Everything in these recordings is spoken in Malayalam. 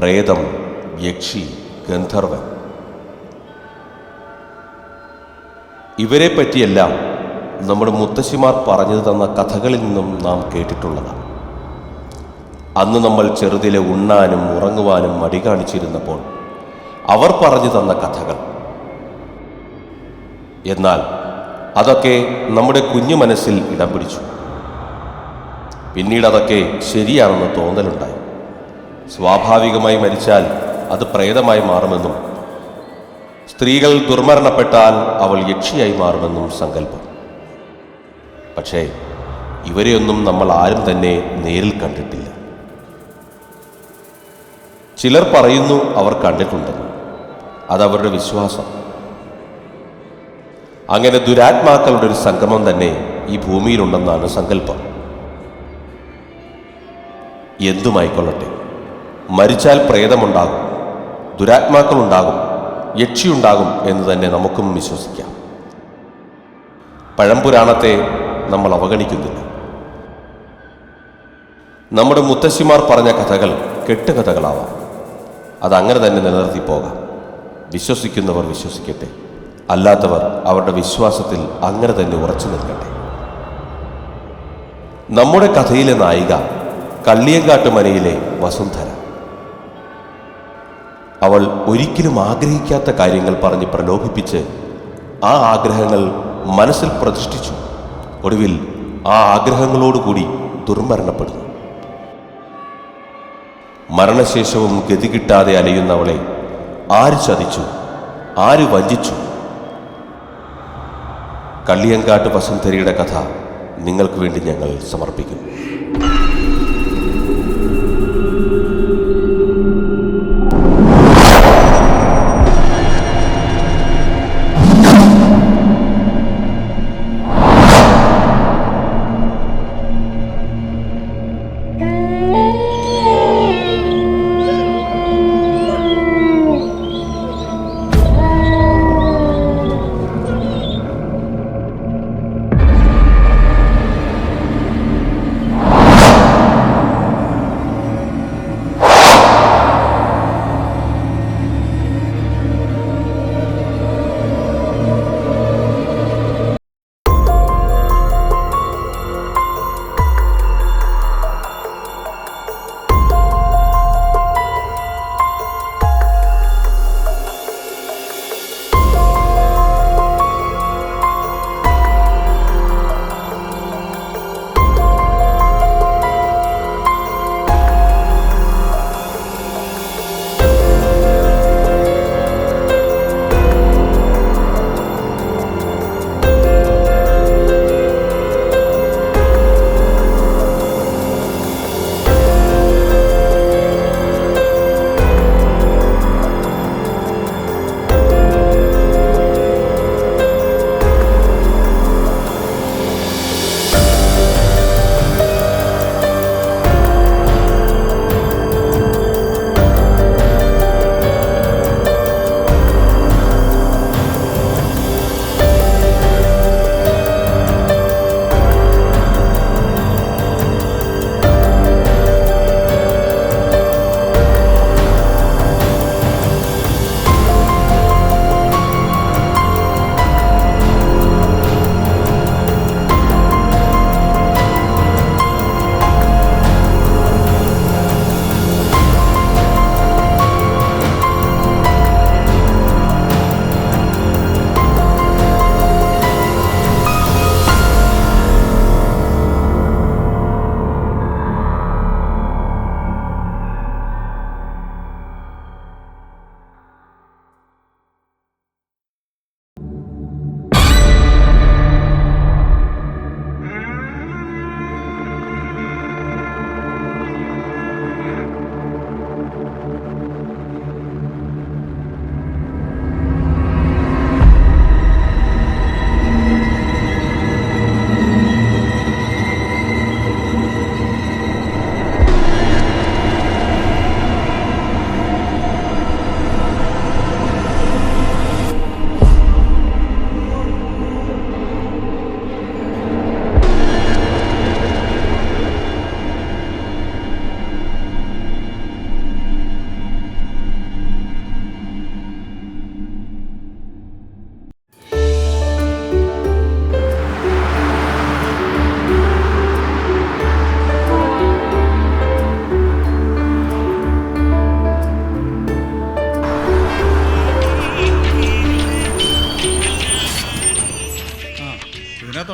പ്രേതം, യക്ഷി, ഗന്ധർവൻ, ഇവരെ പറ്റിയെല്ലാം നമ്മുടെ മുത്തശ്ശിമാർ പറഞ്ഞു തന്ന കഥകളിൽ നിന്നും നാം കേട്ടിട്ടുള്ളതാണ്. അന്ന് നമ്മൾ ചെറുതിലെ ഉണ്ണാനും ഉറങ്ങുവാനും മടി കാണിച്ചിരുന്നപ്പോൾ അവർ പറഞ്ഞു തന്ന കഥകൾ. എന്നാൽ അതൊക്കെ നമ്മുടെ കുഞ്ഞു മനസ്സിൽ ഇടം പിടിച്ചു. പിന്നീട് അതൊക്കെ ശരിയാണെന്ന് തോന്നലുണ്ടായി. സ്വാഭാവികമായി മരിച്ചാൽ അത് പ്രേതമായി മാറുമെന്നും സ്ത്രീകൾ ദുർമരണപ്പെട്ടാൽ അവൾ യക്ഷിയായി മാറുമെന്നും സങ്കല്പം. പക്ഷേ ഇവരെയൊന്നും നമ്മൾ ആരും തന്നെ നേരിൽ കണ്ടിട്ടില്ല. ചിലർ പറയുന്നു അവർ കണ്ടിട്ടുണ്ടെന്ന്. അതവരുടെ വിശ്വാസം. അങ്ങനെ ദുരാത്മാക്കളുടെ ഒരു സംഗമം തന്നെ ഈ ഭൂമിയിലുണ്ടെന്നാണ് സങ്കല്പം. എന്തുമായിക്കൊള്ളട്ടെ, മരിച്ചാൽ പ്രേതമുണ്ടാകും, ദുരാത്മാക്കളുണ്ടാകും, യക്ഷിയുണ്ടാകും എന്ന് തന്നെ നമുക്കും വിശ്വസിക്കാം. പഴംപുരാണത്തെ നമ്മൾ അവഗണിക്കുന്നില്ല. നമ്മുടെ മുത്തശ്ശിമാർ പറഞ്ഞ കഥകൾ കെട്ടുകഥകളാവാം. അതങ്ങനെ തന്നെ നിലനിർത്തിപ്പോകാം. വിശ്വസിക്കുന്നവർ വിശ്വസിക്കട്ടെ, അല്ലാത്തവർ അവരുടെ വിശ്വാസത്തിൽ അങ്ങനെ തന്നെ ഉറച്ചു നിൽക്കട്ടെ. നമ്മുടെ കഥയിലെ നായിക കള്ളിയങ്കാട്ട് മനയിലെ വസുന്ധര. അവൾ ഒരിക്കലും ആഗ്രഹിക്കാത്ത കാര്യങ്ങൾ പറഞ്ഞ് പ്രലോഭിപ്പിച്ച് ആ ആഗ്രഹങ്ങൾ മനസ്സിൽ പ്രതിഷ്ഠിച്ചു. ഒടുവിൽ ആ ആഗ്രഹങ്ങളോടുകൂടി ദുർമരണപ്പെടുന്നു. മരണശേഷവും ഗതി കിട്ടാതെ അലയുന്നവളെ ആര് ചതിച്ചു, ആര് വഞ്ചിച്ചു? കള്ളിയങ്കാട്ട് വസുന്ധരയുടെ കഥ നിങ്ങൾക്ക് വേണ്ടി ഞങ്ങൾ സമർപ്പിക്കുന്നു.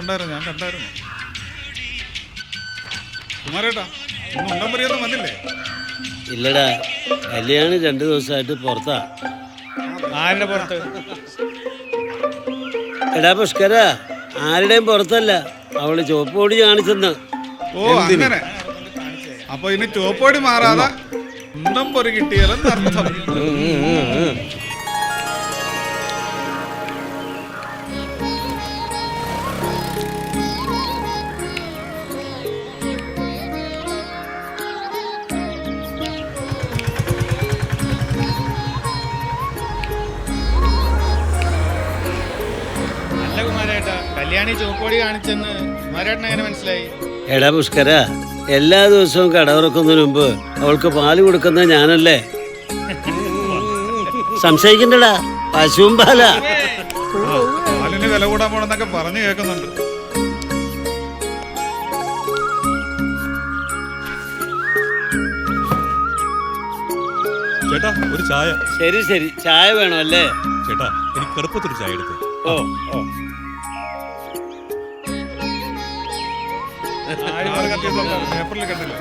ഞാൻ കണ്ടായിരുന്നു. കുമാരേട്ടാ, ഇന്ന് ഉണ്ടം പരിയൊന്നും വന്നില്ലേ? ഇല്ലടാ, കല്യാണി 2 ദിവസമായിട്ട് പുറത്താ. ആരുടെ പുറത്ത്? എടാ പുഷ്കര, ആരുടെയും പുറത്തല്ല, അവള് ചുവപ്പ് പൊടി കാണിച്ചെന്ന്. ഓ അങ്ങനെ. അപ്പൊ ഇനി ചുവപ്പോടി മാറാതെ ഉണ്ടം പൊരി കിട്ടിയാലെന്ന് അർത്ഥം. കല്യാണി ചുവപ്പോടി കാണിച്ചെന്ന് കുമാരേട്ടൻ എങ്ങനെ മനസ്സിലായി? എടാ പുഷ്കര, എല്ലാ ദിവസവും കട തുറക്കുന്നതിന് മുമ്പ് അവൾക്ക് പാല് കൊടുക്കുന്നത് ഞാനല്ലേ? സംശയിക്കണ്ടടാ, പശുവും പാലാ. പാലിന് വില കൂടാൻ പോണെന്നൊക്കെ പറഞ്ഞു കേൾക്കുന്നുണ്ട്. ചേട്ടാ, ഒരു ചായ. ശരി ശരി, ചായ വേണം അല്ലേ? ചേട്ടാ, എനിക്ക് കടുപ്പത്തൊരു ചായ എടുത്ത്. ഓ ഓ, പേപ്പറിൽ കണ്ടില്ല.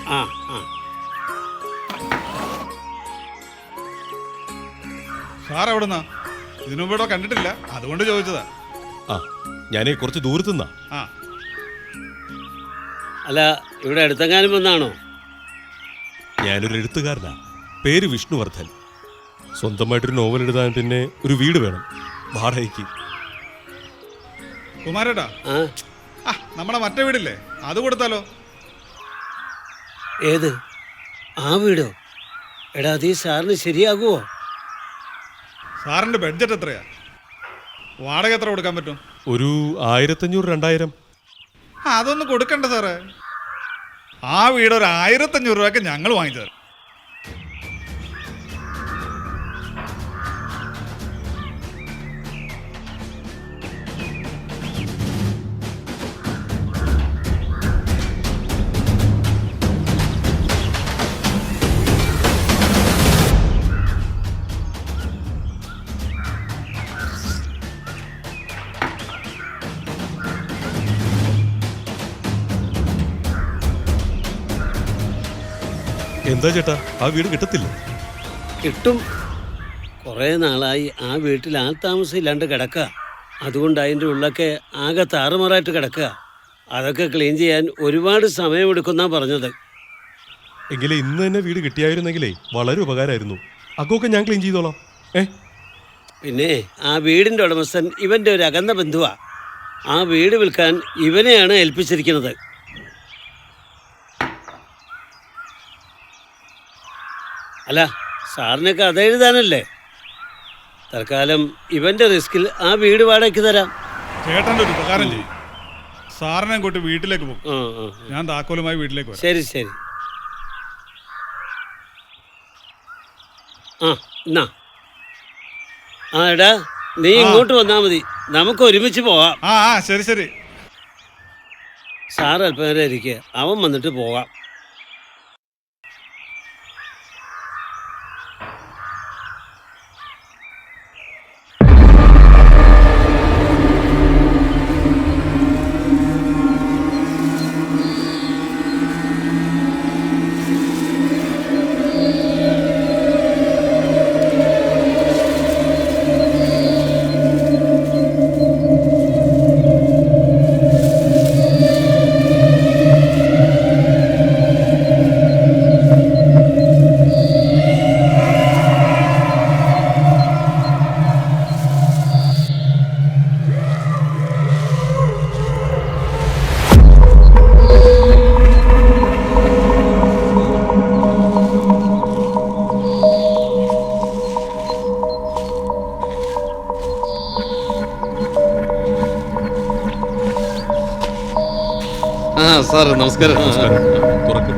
ആ ആ, സാർ എവിടുന്നാ? ഇതിനു മുമ്പ് ഇവിടെ കണ്ടിട്ടില്ല, അതുകൊണ്ട് ചോദിച്ചതാ. ആ, ഞാനേ കുറച്ച് ദൂരത്തുനിന്നാ. ആ, അല്ല, ഇവിടെ അടുത്തെങ്ങാനും വന്നാണോ? ഞാനൊരു എഴുത്തുകാരനാ. പേര് വിഷ്ണുവർദ്ധൻ. സ്വന്തമായിട്ടൊരു നോവൽ എഴുതാൻ പിന്നെ ഒരു വീട് വേണം, വാടകയ്ക്ക്. കുമാരേട്ടാ, ആ, നമ്മുടെ മറ്റേ വീടില്ലേ, അത് കൊടുത്താലോ? ഏത്? ആ വീടോ? എടാ, അത് ഈ സാറിന് ശരിയാകുമോ? സാറിന്റെ ബഡ്ജറ്റ് എത്രയാ? വാടക എത്ര കൊടുക്കാൻ പറ്റും? ഒരു 1500-2000. അതൊന്നും കൊടുക്കണ്ട സാറേ. ആ വീട് ഒരു 1500 രൂപയ്ക്ക് ഞങ്ങൾ വാങ്ങിച്ചു തരാം. എന്താ ചേട്ടാ, ആ വീട് കിട്ടത്തില്ല? കിട്ടും. കുറേ നാളായി ആ വീട്ടിൽ ആൾ താമസം ഇല്ലാണ്ട് കിടക്കുക. അതുകൊണ്ട് അതിൻ്റെ ഉള്ളൊക്കെ ആകെ താറുമാറായിട്ട് കിടക്കുക. അതൊക്കെ ക്ലീൻ ചെയ്യാൻ ഒരുപാട് സമയമെടുക്കുന്നാ പറഞ്ഞത്. എങ്കിലേ ഇന്ന് തന്നെ വീട് കിട്ടിയായിരുന്നെങ്കിലേ വളരെ ഉപകാരമായിരുന്നു. അതൊക്കെ ഞാൻ ക്ലീൻ ചെയ്തോളാം. പിന്നെ ആ വീടിൻ്റെ ഉടമസ്ഥൻ ഇവൻ്റെ ഒരു അകന്ന ബന്ധുവാ. ആ വീട് വിൽക്കാൻ ഇവനെയാണ് ഏൽപ്പിച്ചിരിക്കുന്നത്. അല്ല, സാറിന് കഥ എഴുതാനല്ലേ? തൽക്കാലം ഇവന്റെ റിസ്കിൽ ആ വീട് വാടകയ്ക്ക് തരാം. ചേട്ടൻ്റെ ഒരു ഉപകാരം ചെയ്യും. സാറിനെ കൂട്ടി വീട്ടിലേക്ക് പോകും. ഞാൻ താക്കോലുമായി വീട്ടിലേക്ക് വരാം. ശരി ശരി. ആ എന്നാ, ആ എടാ, നീ ഇങ്ങോട്ട് വന്നാൽ മതി, നമുക്ക് ഒരുമിച്ച് പോവാം. ആ ശരി ശരി. സാർ അല്പം നേരം ഇരിക്കുക, അവൻ വന്നിട്ട് പോകാം. സാർ നമസ്കാരം. തുറക്കും.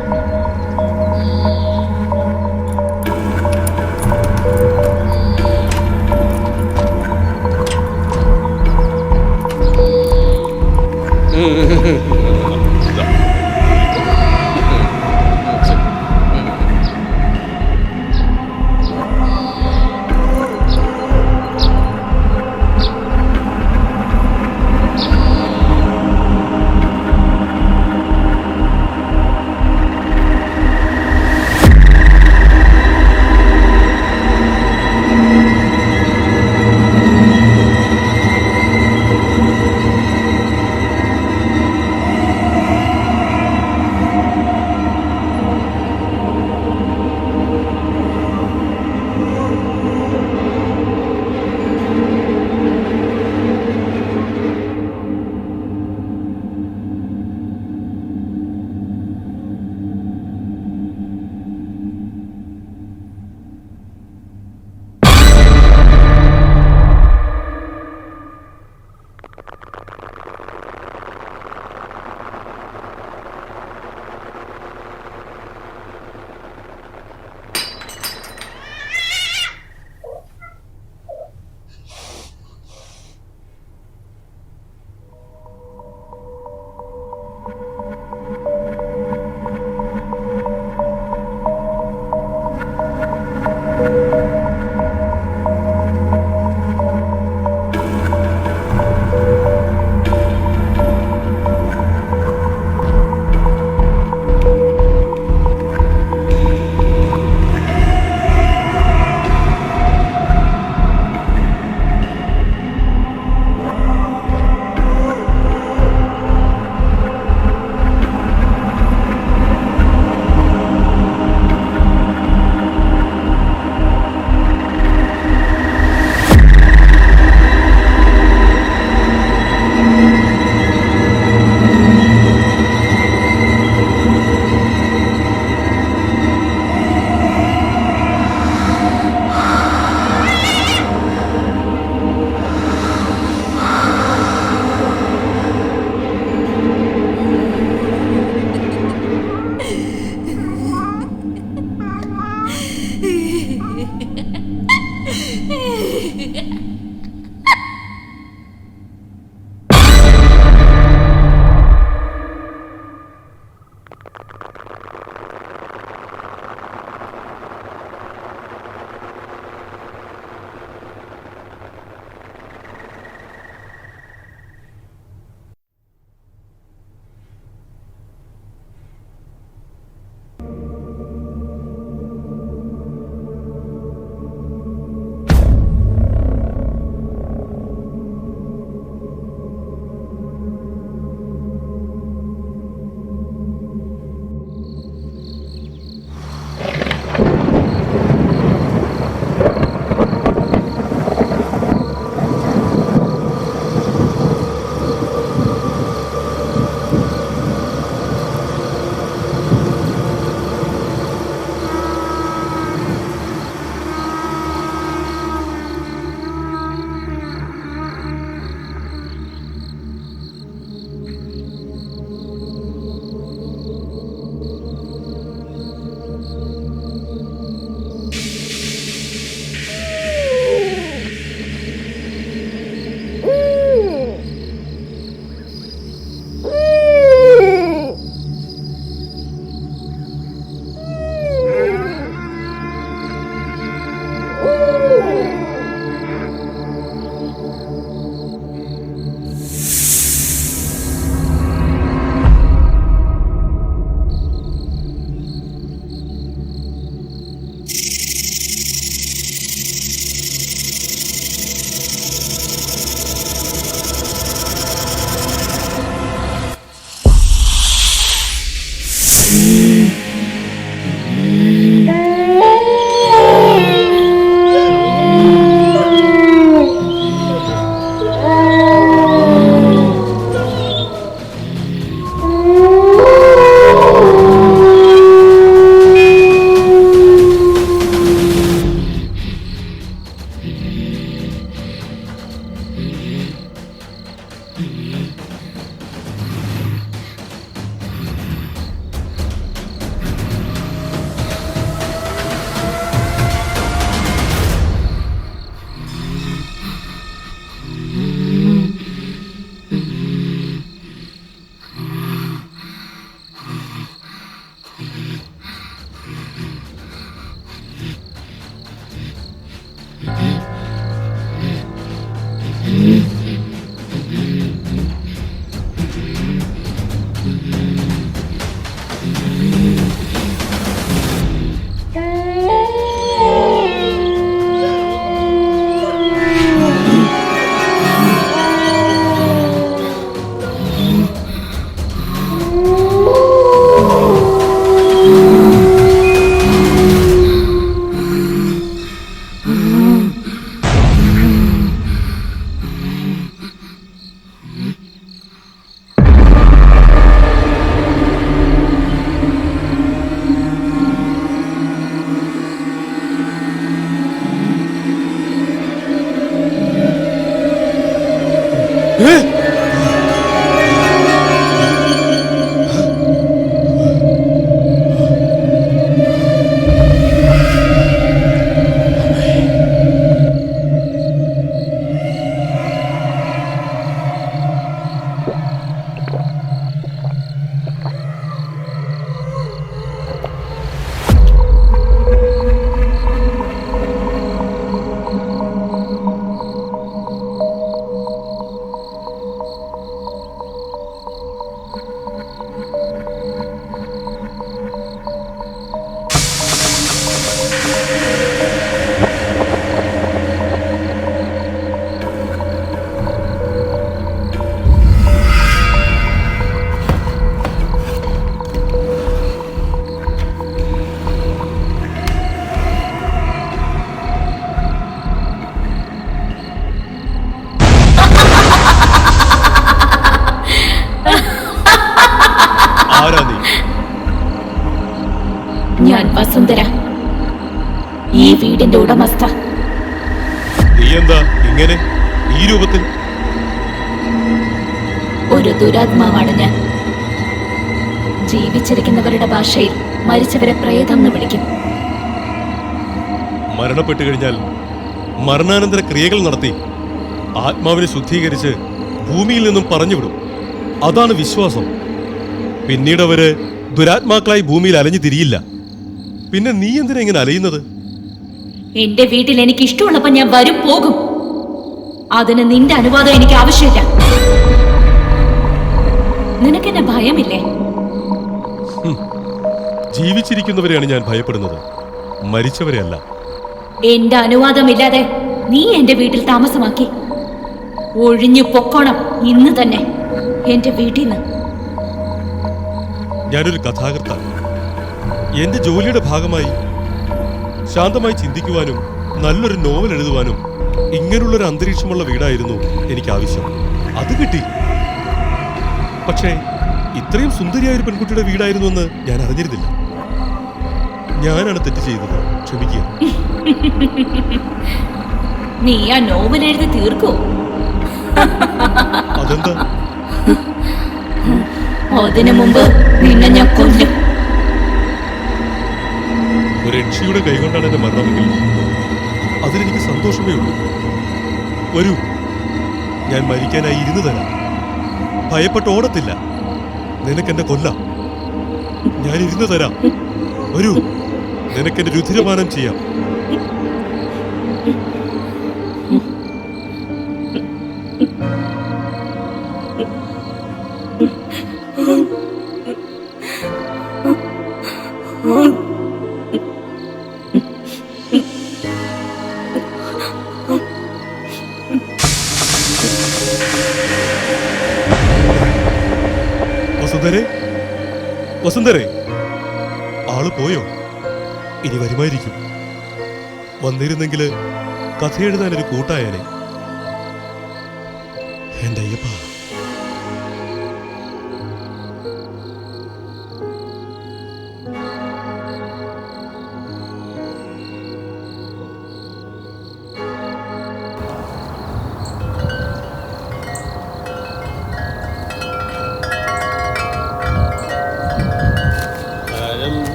ഞാൻ വസുന്ധര, ഈ വീടിന്റെ ഉടമസ്ഥ. നീ എന്താ ഇങ്ങനെ ഈ രൂപത്തിൽ? ഒരു ദുരാത്മാവാണ് ഞാൻ. ജീവിച്ചിരിക്കുന്നവരുടെ ഭാഷയിൽ മരിച്ചവരെ പ്രേതം എന്ന് വിളിക്കും. മരണപ്പെട്ടു കഴിഞ്ഞാൽ മരണാനന്തര ക്രിയകൾ നടത്തി ആത്മാവിനെ ശുദ്ധീകരിച്ച് ഭൂമിയിൽ നിന്നും പറഞ്ഞുവിടും. അതാണ് വിശ്വാസം. പിന്നീട് അവര് ദുരാത്മാക്കളായി ഭൂമിയിൽ അലഞ്ഞു തിരിയില്ല. പിന്നെ നീ എന്തിനാ ഇങ്ങനെ അലയുന്നത്? എന്റെ വീട്ടിൽ എനിക്ക് ഇഷ്ടമുള്ളപ്പോ ഞാൻ വരും പോകും. അതിന് നിന്റെ അനുവാദം എനിക്ക് ആവശ്യമില്ല. നിനക്കെന്നെ ഭയമില്ലേ? ജീവിച്ചിരിക്കുന്നവരെയാണ് ഞാൻ ഭയപ്പെടുന്നത്, മരിച്ചവരെയല്ല. എന്റെ അനുവാദമില്ലാതെ നീ എന്റെ വീട്ടിൽ താമസമാക്കി. ഒഴിഞ്ഞു പൊക്കോണം ഇന്ന് തന്നെ എന്റെ വീട്ടിൽ നിന്ന്. ഞാനൊരു കഥാകൃത്താണ്. എന്റെ ജോലിയുടെ ഭാഗമായി ശാന്തമായി ചിന്തിക്കുവാനും നല്ലൊരു നോവൽ എഴുതുവാനും ഇങ്ങനെയുള്ളൊരു അന്തരീക്ഷമുള്ള വീടായിരുന്നു എനിക്ക് ആവശ്യം. അത് കിട്ടി. പക്ഷേ ഇത്രയും സുന്ദരിയായ ഒരു പെൺകുട്ടിയുടെ വീടായിരുന്നു എന്ന് ഞാൻ അറിഞ്ഞിരുന്നില്ല. ഞാനാണ് തെറ്റ് ചെയ്തത്, ക്ഷമിക്കുക. നീ ആ നോവൽ എഴുതി തീർക്കോ? അതെന്താ? അതിനു മുമ്പ് നിന്നെ ഞാൻ കൊല്ലും. ഒരു യക്ഷിയുടെ കൈകൊണ്ടാണ് എന്റെ മരണമെങ്കിൽ അതിലെനിക്ക് സന്തോഷമേ ഉള്ളൂ. വരൂ, ഞാൻ മരിക്കാനായി ഇരുന്ന് തരാം. ഭയപ്പെട്ട് ഓടത്തില്ല. നിനക്കെന്നെ കൊല്ലാം. ഞാൻ ഇരുന്ന് തരാം. വരൂ, നിനക്കെന്റെ രുധിരപാനം ചെയ്യാം. വസുന്ധരേ, വസുന്ധരേ, ആള് പോയോ? ഇനി വരുമായിരിക്കും. വന്നിരുന്നെങ്കിൽ കഥ എഴുതാൻ ഒരു കൂട്ടായനെ. എന്റെ അയ്യപ്പ.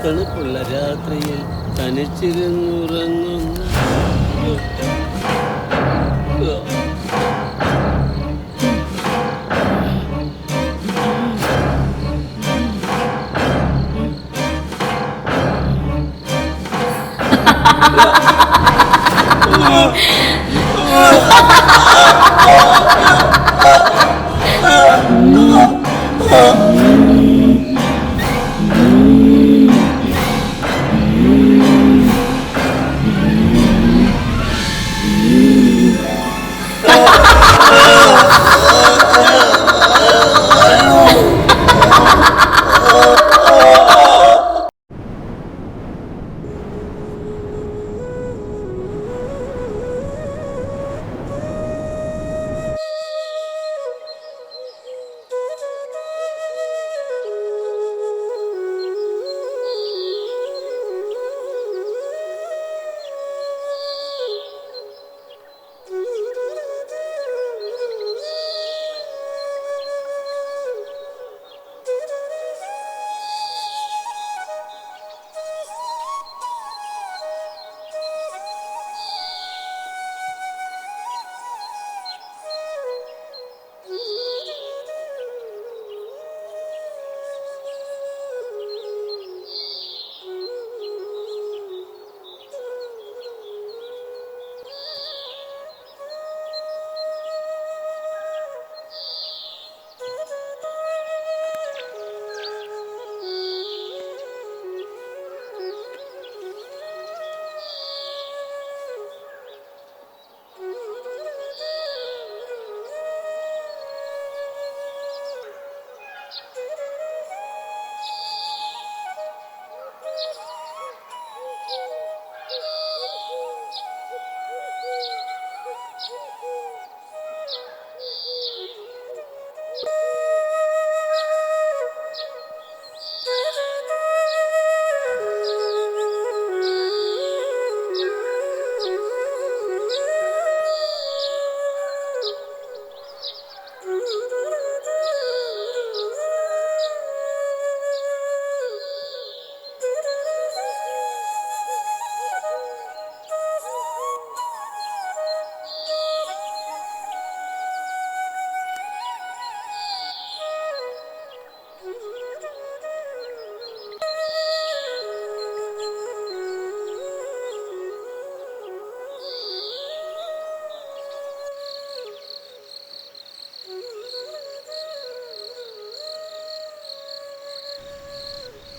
തണുപ്പുള്ള രാത്രിയിൽ തനിച്ചിരുന്നുറങ്ങുന്ന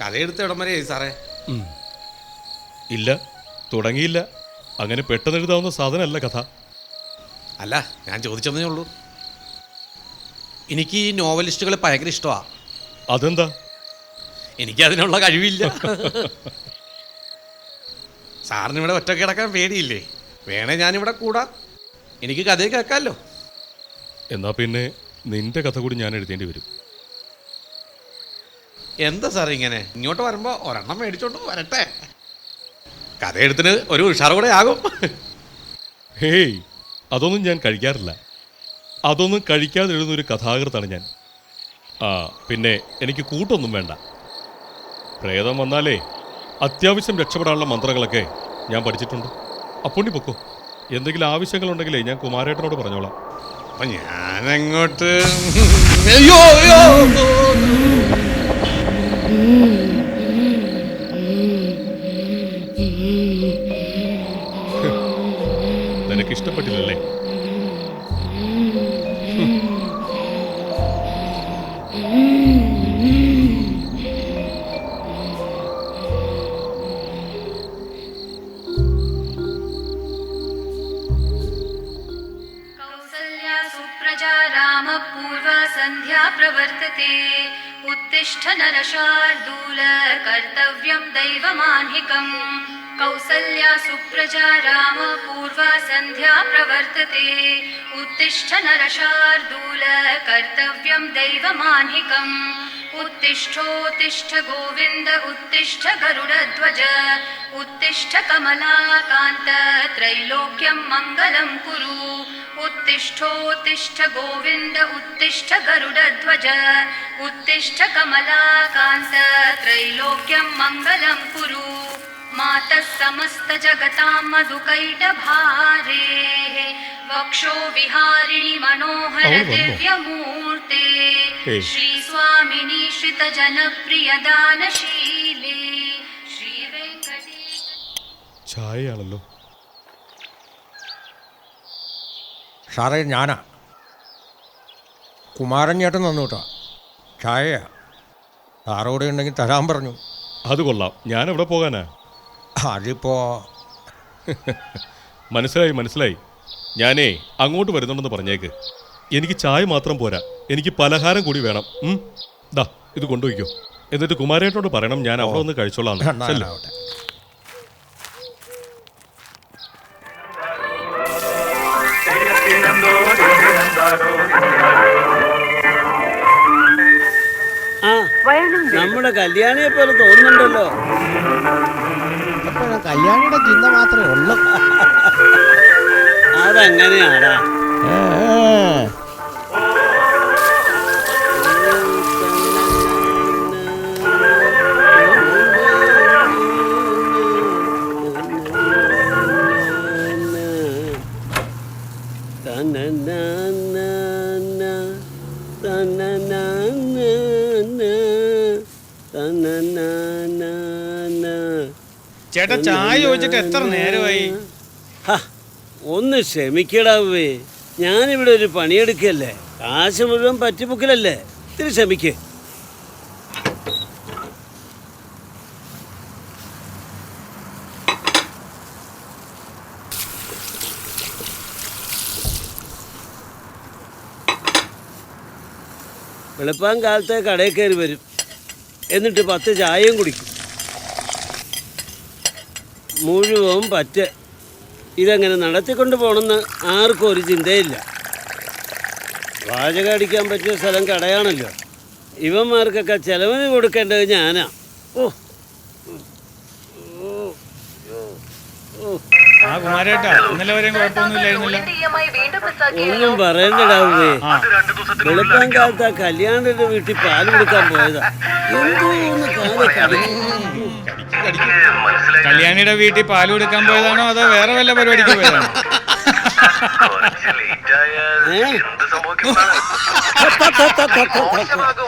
കഥയെടുത്ത് ഇടം വരെ സാറേ. ഇല്ല, തുടങ്ങിയില്ല. അങ്ങനെ പെട്ടെന്ന് എഴുതാവുന്ന സാധനമല്ല കഥ. അല്ല, ഞാൻ ചോദിച്ചതേ ഉള്ളൂ. എനിക്ക് ഈ നോവലിസ്റ്റുകളെ ഭയങ്കര ഇഷ്ടമാണ്. അതെന്താ? എനിക്കതിനുള്ള കഴിവില്ല. സാറിന് ഇവിടെ ഒറ്റ കിടക്കാൻ പേടിയില്ലേ? വേണേ ഞാനിവിടെ കൂടാ, എനിക്ക് കഥയെ കേൾക്കാമല്ലോ. എന്നാ പിന്നെ നിന്റെ കഥ കൂടി ഞാൻ എഴുതേണ്ടി വരും. എന്താ സാർ ഇങ്ങനെ? ഇങ്ങോട്ട് വരുമ്പോൾ ഒരെണ്ണം മേടിച്ചോണ്ട് വരട്ടെ. കഥയെടുത്തിന് ഒരു ഉഷാർ കൂടെ ആകും. ഹേയ്, അതൊന്നും ഞാൻ കഴിക്കാറില്ല. അതൊന്നും കഴിക്കാതെ എഴുതുന്നൊരു കഥാകൃത്താണ് ഞാൻ. പിന്നെ എനിക്ക് കൂട്ടൊന്നും വേണ്ട. പ്രേതം വന്നാലേ അത്യാവശ്യം രക്ഷപ്പെടാനുള്ള മന്ത്രങ്ങളൊക്കെ ഞാൻ പഠിച്ചിട്ടുണ്ട്. അപ്പോണ്ടി പൊക്കോ. എന്തെങ്കിലും ആവശ്യങ്ങളുണ്ടെങ്കിലേ ഞാൻ കുമാരേട്ടനോട് പറഞ്ഞോളാം. അപ്പൊ ഞാനങ്ങോട്ട് അയ്യോ അയ്യോ നിനക്ക് ഇഷ്ടപ്പെട്ടില്ലല്ലേ? संध्या प्रवर्तते उत्तिष्ठ नरशार्दूल कर्तव्यं दैवमान्हिकम् कौसल्या सुप्रजा राम पूर्वा संध्या प्रवर्तते उत्तिष्ठ नरशार्दूल कर्तव्यं दैवमान्हिकम् उत्तिष्ठोत्तिष्ठ गोविन्द उत्तिष्ठ गरुडध्वज उत्तिष्ठ कमलाकान्त त्रैलोक्यं मङ्गलं कुरु उत्तिष्ठोत्तिष्ठ गोविन्द उत्तिष्ठ गरुडध्वज उत्तिष्ठ कमलाकान्त त्रैलोक्यं मङ्गलं कुरु मातः समस्त जगतां मधुकैटभारेः वक्षो विहारिणि मनोहर दिव्यमूर्ते श्रीस्वामिनी श्रितजनप्रियदानशीले श्रीवेङ्कटेश. ചായയാണല്ലോ. സാറേ, ഞാനാ കുമാരൻ ചേട്ടൻ തന്നു കേട്ടോ. ചായയാ. സാറോടെ ഉണ്ടെങ്കിൽ തരാൻ പറഞ്ഞു. അത് കൊള്ളാം. ഞാൻ എവിടെ പോകാനാ? അതിപ്പോ മനസ്സിലായി. ഞാനേ അങ്ങോട്ട് വരുന്നുണ്ടെന്ന് പറഞ്ഞേക്ക്. എനിക്ക് ചായ മാത്രം പോരാ, എനിക്ക് പലഹാരം കൂടി വേണം. ദാ ഇത് കൊണ്ടുപോയിക്കോ. എന്നിട്ട് കുമാരേട്ടനോട് പറയണം ഞാൻ അവിടെ ഒന്ന് കഴിച്ചോളാം. നമ്മുടെ കല്യാണിയെ പോലെ തോന്നുന്നുണ്ടല്ലോ. കല്യാണിയുടെ ചിന്ത മാത്രമേ ഉള്ളൂ. അതങ്ങനെയാടാ. ചേട്ടാ, ചായ ചോദിച്ചിട്ട് എത്ര നേരമായി? ഒന്ന് ക്ഷമിക്കടാവേ, ഞാനിവിടെ ഒരു പണിയെടുക്കല്ലേ. കാശ് മുഴുവൻ പറ്റിപ്പൊക്കിലല്ലേ. ഇത്തിരി ക്ഷമിക്കേ. വെളുപ്പാൻ കാലത്തെ കടയിൽ കയറി വരും, എന്നിട്ട് 10 ചായയും കുടിക്കും. മുഴുവൻ പറ്റ. ഇതെങ്ങനെ നടത്തിക്കൊണ്ട് പോകണമെന്ന് ആർക്കും ഒരു ചിന്തയില്ല. പാചകം അടിക്കാൻ പറ്റിയ സ്ഥലം കടയാണല്ലോ. ഇവന്മാർക്കൊക്കെ ചെലവിന് കൊടുക്കേണ്ടത് ഞാനാ. ഒന്നും പറയണ്ടടാവേ. വെളുപ്പാൻ കാലത്ത് ആ കല്യാണിയുടെ വീട്ടിൽ പാല് കൊടുക്കാൻ പോയതാ. എന്തോന്ന് കല്യാണിയുടെ വീട്ടിൽ പാല് കൊടുക്കാൻ പോയതാണോ അതോ വേറെ വല്ല പരിപാടിക്ക് പോയതാണോ?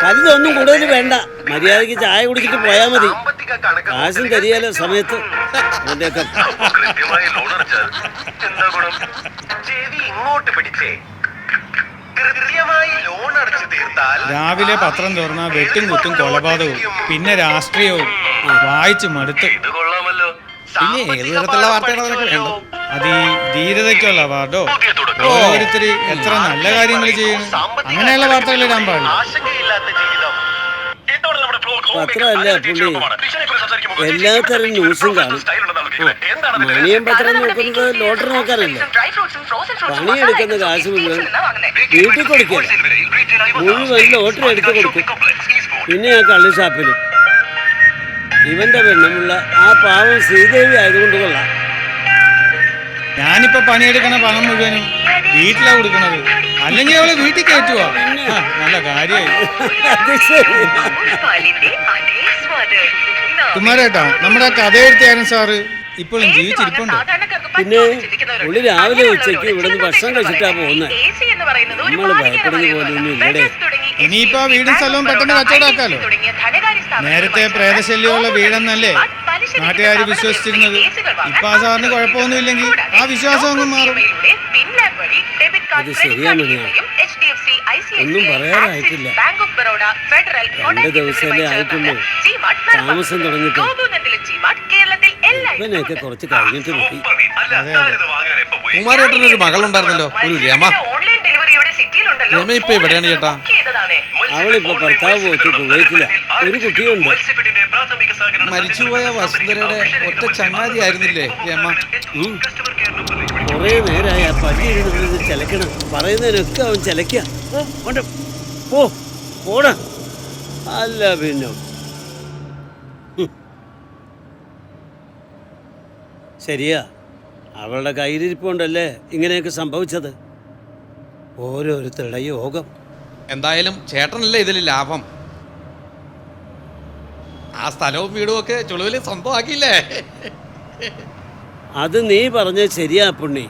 കരുതൊന്നും കൂടുതൽ വേണ്ട. മര്യാദക്ക് ചായ കുടിച്ചിട്ട് പോയാൽ മതി. കാശും തരികയല്ലോ സമയത്ത്. രാവിലെ പത്രം തുറന്ന വെട്ടും കുത്തും കൊലപാതകവും പിന്നെ രാഷ്ട്രീയവും വായിച്ചു മടുത്ത്. പിന്നെ ഏത് തരത്തിലുള്ള വാർത്തയാണ് അതിനൊക്കെ വേണ്ടത്? അത് ഈ ധീരതയ്ക്കുള്ള അവാർഡോ ഓരോരുത്തർ എത്ര നല്ല കാര്യങ്ങൾ ചെയ്യുന്നു അങ്ങനെയുള്ള വാർത്തകൾ ഇടാൻ പാടില്ല. പത്രമല്ല പുള്ളി, എല്ലാത്തരം ന്യൂസും കാണും. മണിയും പത്രം നോക്കുന്നത് ലോട്ടറി നോക്കാനല്ല. പണിയെടുക്കുന്ന കാശ് മുഴുവൻ വീട്ടിൽ കൊടുക്കുക, മുഴുവൻ ലോട്ടറി എടുത്ത് കൊടുക്കും. പിന്നെ ആ കള്ളി ഷാപ്പിലും. ഇവന്റെ പെണ്ണുമുള്ള ആ പാവം ശ്രീദേവി ആയതുകൊണ്ട് കൊള്ളാം. ഞാനിപ്പോ പണിയെടുക്കണ പണം മുഴുവനും വീട്ടിലാ കൊടുക്കണത്. അല്ലെങ്കിൽ അവള് വീട്ടിൽ കയറ്റുവാ. നല്ല കാര്യമായി. കുമാരേട്ടാ, നമ്മുടെ കഥ എഴുത്തുകാരൻ സാറ് ഇപ്പോഴും ജീവിച്ചിരിപ്പുണ്ട്. പിന്നെ പുള്ളി രാവിലെ ഉച്ചയ്ക്ക് ഇവിടുന്ന് ഭക്ഷണം കഴിച്ചിട്ടാ പോകുന്നത്. നമ്മള് ഭയപ്പെടുന്ന പോലൊന്നും ഇല്ലടേ. ഇനിയിപ്പോ വീടും സ്ഥലവും പെട്ടെന്ന് കച്ചവടാക്കാലോ. നേരത്തെ പ്രേതശല്യമുള്ള വീടെന്നല്ലേ നാട്ടുകാർ വിശ്വസിച്ചിരുന്നത്. ഇപ്പൊ ആ സാറിന് കുഴപ്പമൊന്നുമില്ലെങ്കിൽ ആ വിശ്വാസം അങ്ങ് മാറും. അത് ശരിയാണ്. ഒന്നും പറയാറായിട്ടില്ല. 2 ദിവസമല്ലേ ആയിട്ടുള്ളൂ താമസം തുടങ്ങിയിട്ട്. ഇവനെയൊക്കെ കുറച്ച് കഴിഞ്ഞിട്ട് മതി. കുമാരേട്ടനൊരു മകളുണ്ടായിരുന്നല്ലോ, ഒരു രമ. രമ ഇപ്പൊ എവിടെയാണ് ചേട്ടാ? അവളിപ്പോ ഭർത്താവ് പോയിട്ട് കുവൈറ്റില്ല. ഒരു കുട്ടിയുണ്ട്. മരിച്ചുപോയ വസുന്ധരയുടെ ഒറ്റ ചങ്ങാതി ആയിരുന്നില്ലേ രമ? കൊറേ നേരമായി ആ പള്ളി എഴുതുന്നത് ചിലക്കണം. പറയുന്നതിനൊക്കെ അവൻ ചിലക്ക. പോടാ. അല്ല പിന്നെ ശരിയാ, അവളുടെ കയ്യിലിരിപ്പുണ്ടല്ലേ ഇങ്ങനെയൊക്കെ സംഭവിച്ചത്. ഓരോരുത്തരുടെ യോഗം. എന്തായാലും ചേട്ടനല്ലേ ഇതിൽ ലാഭം. ആ സ്ഥലവും വീടും ഒക്കെ ചുളുവിൽ സ്വന്തമാക്കിയില്ലേ? അത് നീ പറഞ്ഞത് ശരിയാ പുണ്ണി.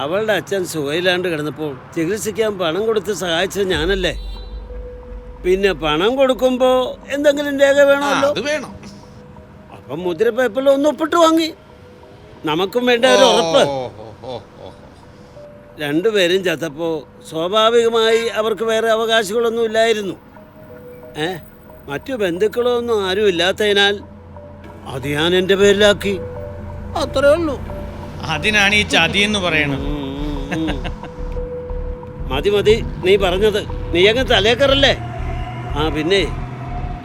അവളുടെ അച്ഛൻ സുഖയില്ലാണ്ട് കിടന്നപ്പോൾ ചികിത്സിക്കാൻ പണം കൊടുത്ത് സഹായിച്ചത് ഞാനല്ലേ. പിന്നെ പണം കൊടുക്കുമ്പോ എന്തെങ്കിലും രേഖ വേണമല്ലോ. അത് വേണം. അപ്പം മുദ്രപ്പേപ്പറിൽ ഒന്ന് ഒപ്പിട്ട് വാങ്ങി. നമുക്കും വേണ്ട ഒരു ഉറപ്പ്. രണ്ടുപേരും ചത്തപ്പോൾ സ്വാഭാവികമായി അവർക്ക് വേറെ അവകാശങ്ങളൊന്നും ഇല്ലായിരുന്നു. മറ്റു ബന്ധുക്കളൊന്നും ആരും ഇല്ലാത്തതിനാൽ അത് ഞാൻ എൻ്റെ പേരിലാക്കി. അത്രേ ഉള്ളൂ. അതിനാണ് ഈ ചതി എന്ന് പറയണത്. മതി മതി നീ പറഞ്ഞത്. നീ അങ്ങ് തലേക്കറല്ലേ. ആ പിന്നെ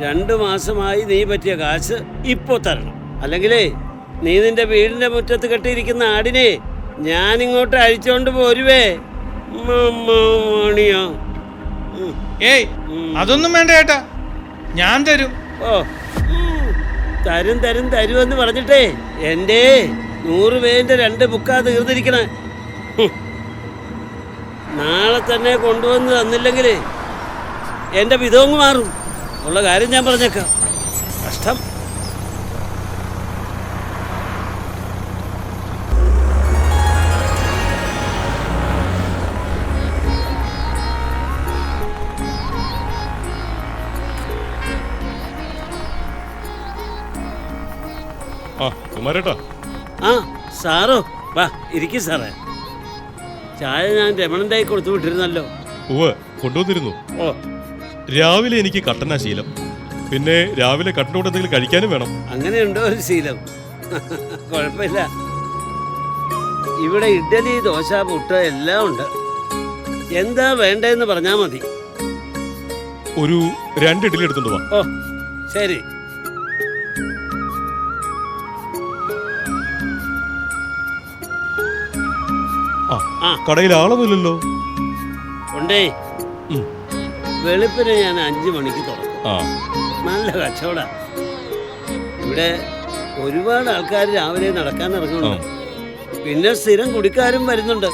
2 മാസമായി നീ പറ്റിയ കാശ് ഇപ്പോൾ തരണം. അല്ലെങ്കിലേ നീ നിന്റെ വീടിൻ്റെ മുറ്റത്ത് കെട്ടിയിരിക്കുന്ന ആടിനെ ഞാനിങ്ങോട്ട് അഴിച്ചോണ്ട് പോരുവേ. മണിയോ? ഏയ്, അതൊന്നും വേണ്ട ചേട്ടാ, ഞാൻ തരും. തരും തരും തരുമെന്ന് പറഞ്ഞിട്ടേ എൻ്റെ 100 പേരിൻ്റെ 2 ബുക്കാ തീർന്നിരിക്കണേ. നാളെ തന്നെ കൊണ്ടുവന്ന് തന്നില്ലെങ്കിൽ എൻ്റെ വിധവങ്ങ് മാറും. ഉള്ള കാര്യം ഞാൻ പറഞ്ഞേക്കാം. കഷ്ടം. കുമാരേട്ടാ. ആ സാറോ, വാ ഇരിക്കും സാറേ. ചായ ഞാൻ രമണൻ്റെ കൊടുത്തു വിട്ടിരുന്നല്ലോ. കൊണ്ടുവന്നിരുന്നു. ഓ, രാവിലെ എനിക്ക് കട്ടനാ ശീലം. പിന്നെ രാവിലെ കട്ടനോട് എന്തെങ്കിലും കഴിക്കാനും വേണം. അങ്ങനെയുണ്ടോ ഒരു ശീലം? കുഴപ്പമില്ല. ഇവിടെ ഇഡ്ഡലി, ദോശ, പുട്ട് എല്ലാം ഉണ്ട്. എന്താ വേണ്ടതെന്ന് പറഞ്ഞാൽ മതി. ഒരു 2 ഇഡ്ഡലി എടുത്തോണ്ട് വാ. ഓ ശരി. കടയിൽ ആളൊന്നുമില്ലല്ലോ. ഉണ്ടേ. വെളുപ്പിന് ഞാൻ 5 മണിക്ക് തുറക്കും. നല്ല കച്ചവട. ഇവിടെ ഒരുപാട് ആൾക്കാർ രാവിലെ നടക്കാൻ ഇറങ്ങുന്നുണ്ട്. പിന്നെ സ്ഥിരം കുടിക്കാരും വരുന്നുണ്ട്.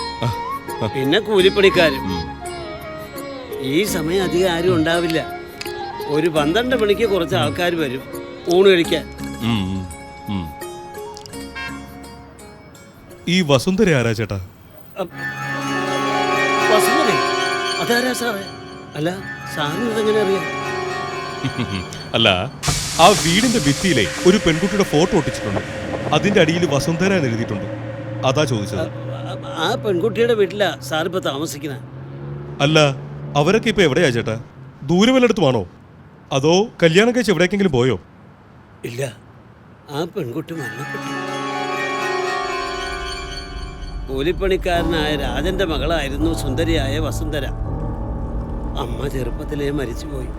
പിന്നെ കൂലിപ്പണിക്കാരും. ഈ സമയം അധികം ആരും ഉണ്ടാവില്ല. ഒരു 12 മണിക്ക് കുറച്ച് ആൾക്കാർ വരും ഊണ് കഴിക്കാൻ. ഈ വസുന്ധര ആരാ ചേട്ടാ? വസുന്ധര? അതാരാ സാറേ? അല്ല സാറിന് ഇതെങ്ങനെ അറിയാം? അല്ല, ആ വീടിന്റെ ഭിത്തിയിലെ ഒരു പെൺകുട്ടിയുടെ ഫോട്ടോ ഒട്ടിച്ചിട്ടുണ്ട്. അതിന്റെ അടിയിൽ വസുന്ധര എന്ന് എഴുതിയിട്ടുണ്ട്. അതാ ചോദിച്ചത്. ആ പെൺകുട്ടിയുടെ വീട്ടിലാ സാറിപ്പോ താമസിക്കുന്നത്. അല്ല, അവരൊക്കെ ഇപ്പൊ എവിടെയാ ചേട്ടാ? ദൂരെ വല്ലയിടത്തുമാണോ? അതോ കല്യാണം കഴിച്ച് എവിടേക്കെങ്കിലും പോയോ? ഇല്ല, ആ പെൺകുട്ടി മരണപ്പെട്ടു. കൂലിപ്പണിക്കാരനായ രാജന്റെ മകളായിരുന്നു സുന്ദരിയായ വസുന്ധര. അമ്മ ചെറുപ്പത്തിലേ മരിച്ചുപോയി.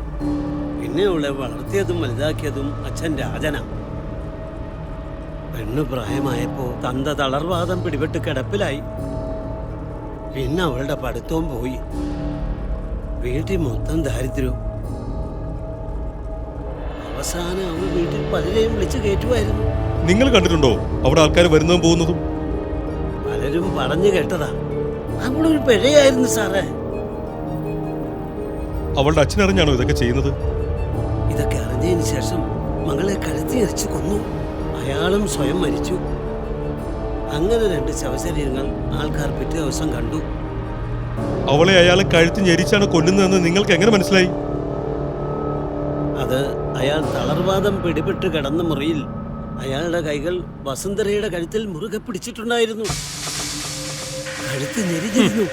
പിന്നെ അവളെ വളർത്തിയതും വലുതാക്കിയതും അച്ഛൻ രാജനാ. പെണ്ണ് പ്രായമായപ്പോ തന്ത തളർവാദം പിടിപെട്ട് കിടപ്പിലായി. പിന്നെ അവളുടെ പഠിത്തവും പോയി. വീട്ടിൽ മൊത്തം ദാരിദ്ര്യവും. അവസാനം അവൾ വീട്ടിൽ പലരെയും വിളിച്ചു കയറ്റുമായിരുന്നു. നിങ്ങൾ കണ്ടിട്ടുണ്ടോ അവിടെ ആൾക്കാർ വരുന്നതും പോകുന്നതും? പലരും പറഞ്ഞു കേട്ടതാ. അവളൊരു പിഴയായിരുന്നു സാറേ. അവളുടെ അച്ഛനറിഞ്ഞാണോ ഇതൊക്കെ ചെയ്യുന്നത്? ഇതൊക്കെ അറിഞ്ഞതിന് ശേഷം മകളെ കഴുത്തി എറിച്ചു കൊന്നു. അയാളും സ്വയം മരിച്ചു. അങ്ങനെ 2 ശവശരീരങ്ങൾ ആൾക്കാർ പിറ്റേ ദിവസം കണ്ടു. അവളെ അയാളെ കഴുത്ത് ഞെരിച്ചാണ് കൊല്ലുന്നതെന്ന് നിങ്ങൾക്ക് എങ്ങനെ മനസ്സിലായി? അത് അയാൾ തളർവാദം പിടിപെട്ട് കിടന്ന മുറിയിൽ അയാളുടെ കൈകൾ വസുന്ധരയുടെ കഴുത്തിൽ മുറുകെ പിടിച്ചിട്ടുണ്ടായിരുന്നു. കഴുത്ത് ഞെരിഞ്ഞിരുന്നു.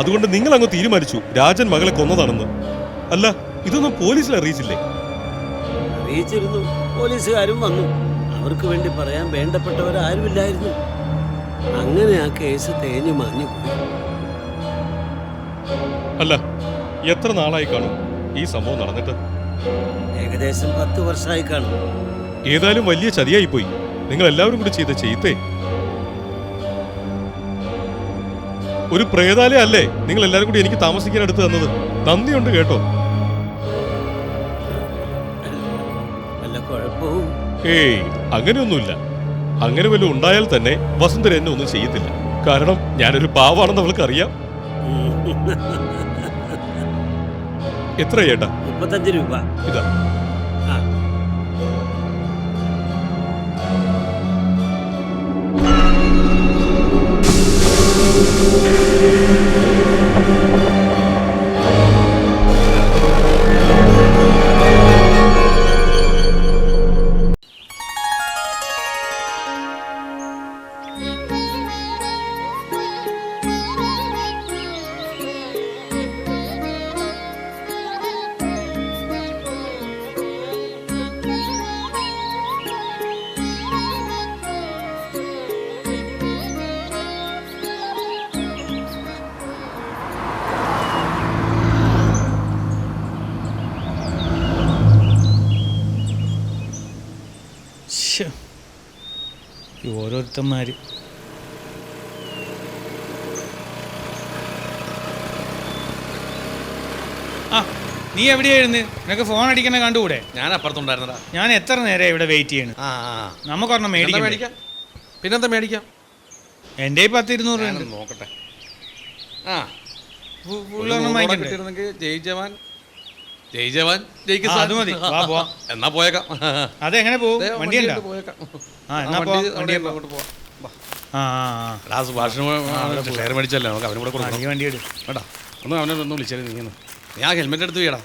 അതുകൊണ്ട് നിങ്ങൾ അങ്ങ് തീരുമാനിച്ചു രാജൻ മകളെ കൊന്നതാണെന്ന്. അല്ല, ഇതൊന്നും പോലീസിൽ അറിയിച്ചില്ലേ? അറിയിച്ചിരുന്നു. പോലീസുകാരും വന്നു. അവർക്ക് വേണ്ടി പറയാൻ വേണ്ടപ്പെട്ടവരാരുമില്ലായിരുന്നു. അങ്ങനെ ആ കേസ് തേഞ്ഞു മാഞ്ഞു പോയി. അല്ല, എത്ര നാളായി കാണും ഈ സംഭവം നടന്നിട്ട്? ഏകദേശം 10 വർഷമായി കാണും. ഏതായാലും വലിയ ചതിയായി പോയി. നിങ്ങൾ എല്ലാവരും കൂടി ചെയ്ത ചെയ്ത്തേ. ഒരു പ്രേതാലയം അല്ലേ നിങ്ങൾ എല്ലാവരും കൂടി എനിക്ക് താമസിക്കാൻ എടുത്തു തന്നത്? നന്ദിയുണ്ട് കേട്ടോ. വല്ല കുഴപ്പവും? ഏയ്, അങ്ങനെയൊന്നുമില്ല. അങ്ങനെ വല്ലതും ഉണ്ടായാൽ തന്നെ വസുന്ധര എന്നെ ഒന്നും ചെയ്യത്തില്ല. കാരണം ഞാനൊരു പാവാണെന്ന് അവൾക്ക് അറിയാം. എത്ര ചേട്ടാ? 35 രൂപ. ഇതാ. ആ. ഓരോരുത്തന്മാര് ആ, നീ എവിടെയായിരുന്നു? നിനക്ക് ഫോൺ അടിക്കണ കണ്ടുകൂടെ? ഞാൻ അപ്പുറത്തുണ്ടായിരുന്നടാ. ഞാൻ എത്ര നേരം ഇവിടെ വെയിറ്റ് ചെയ്യണം. ആ നമുക്കൊരെണ്ണം മേടിക്കാം. പിന്നെന്താ മേടിക്കാം? എൻ്റെ 10-200 ഉണ്ട്. നോക്കട്ടെ. ഫുള്ളൊന്നും വാങ്ങിക്കണ്ടേ? ജയ് ജവാൻ ജയ് ജവാൻ ജയ്ക്ക് അത് മതി. വാ പോവാം. എന്നാ പോയേക്കാം. അതെങ്ങനെ പോകും? വണ്ടി ഉണ്ടോ? പോയേക്കാം. എന്നാ അങ്ങോട്ട് പോവാം. ഷെയർ മേടിച്ചല്ലേ, നമുക്ക് അവനും കൂടെ കൊടുക്കണം. വണ്ടി എടു കേട്ടാ. അവനെ ഒന്ന് വിളിച്ചാൽ നീ ഞാൻ ഹെൽമെറ്റ് എടുത്ത് വീടാ.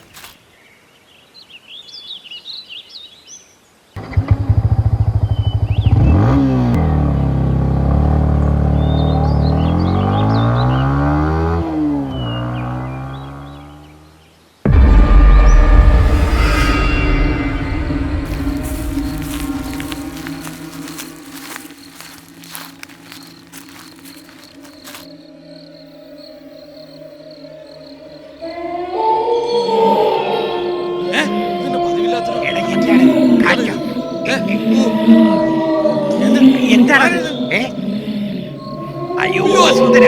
അയ്യോ സുന്ദര,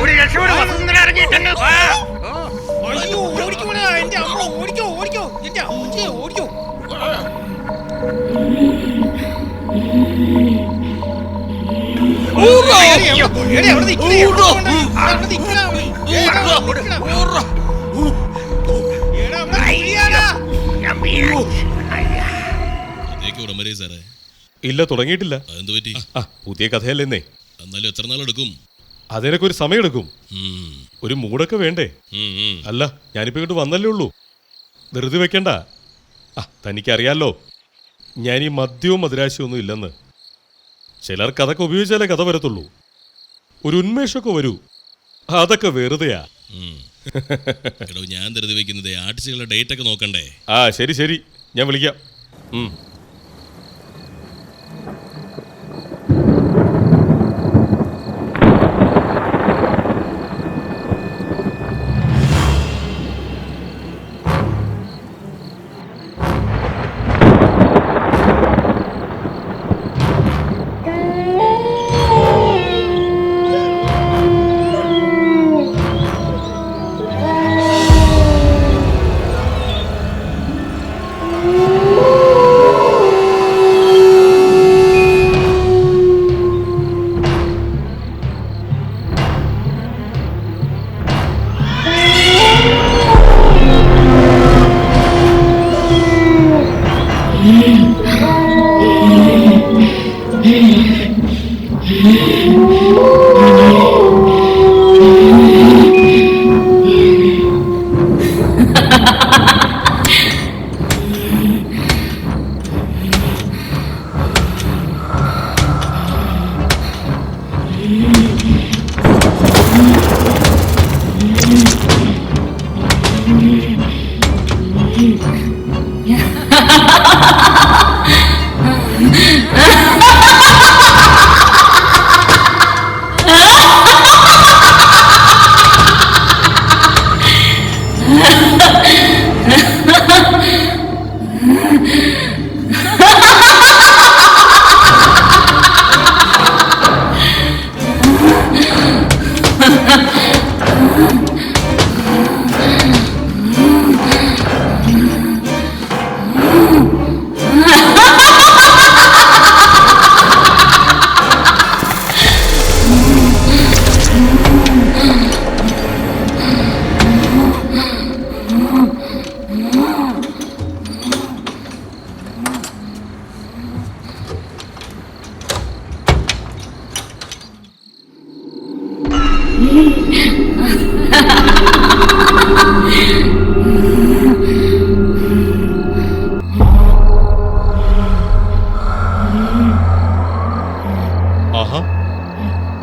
ഒരു രക്ഷോട് വസുന്ധര ഇറങ്ങിയിട്ടുണ്ട്. ഇതേക്ക് ഉടമരേ സാറേ. ഇല്ല, തുടങ്ങിയിട്ടില്ല. അതെന്ത് പറ്റി? പുതിയ കഥയല്ലെന്നേ. എന്നാലും എത്ര നാളെടുക്കും? അതിനൊക്കെ ഒരു സമയമെടുക്കും. ഒരു മൂടൊക്കെ വേണ്ടേ? അല്ല, ഞാനിപ്പോ ഇങ്ങോട്ട് വന്നല്ലേ ഉള്ളൂ. ധൃതി വെക്കണ്ട. തനിക്കറിയാലോ, ഞാൻ ഈ മദ്യവും മദിരാശയൊന്നും ഇല്ലെന്ന്. ചിലർക്ക് അതൊക്കെ ഉപയോഗിച്ചാലേ കഥ വരത്തുള്ളൂ. ഒരു ഉന്മേഷമൊക്കെ വരൂ, അതൊക്കെ വെറുതെയാ. എടോ, ഞാൻ ധൃതി വെക്കുന്നത് ആർട്ടിസ്റ്റുകളുടെ ഡേറ്റ് ഒക്കെ നോക്കണ്ടേ? ശരി ശരി, ഞാൻ വിളിക്കാം.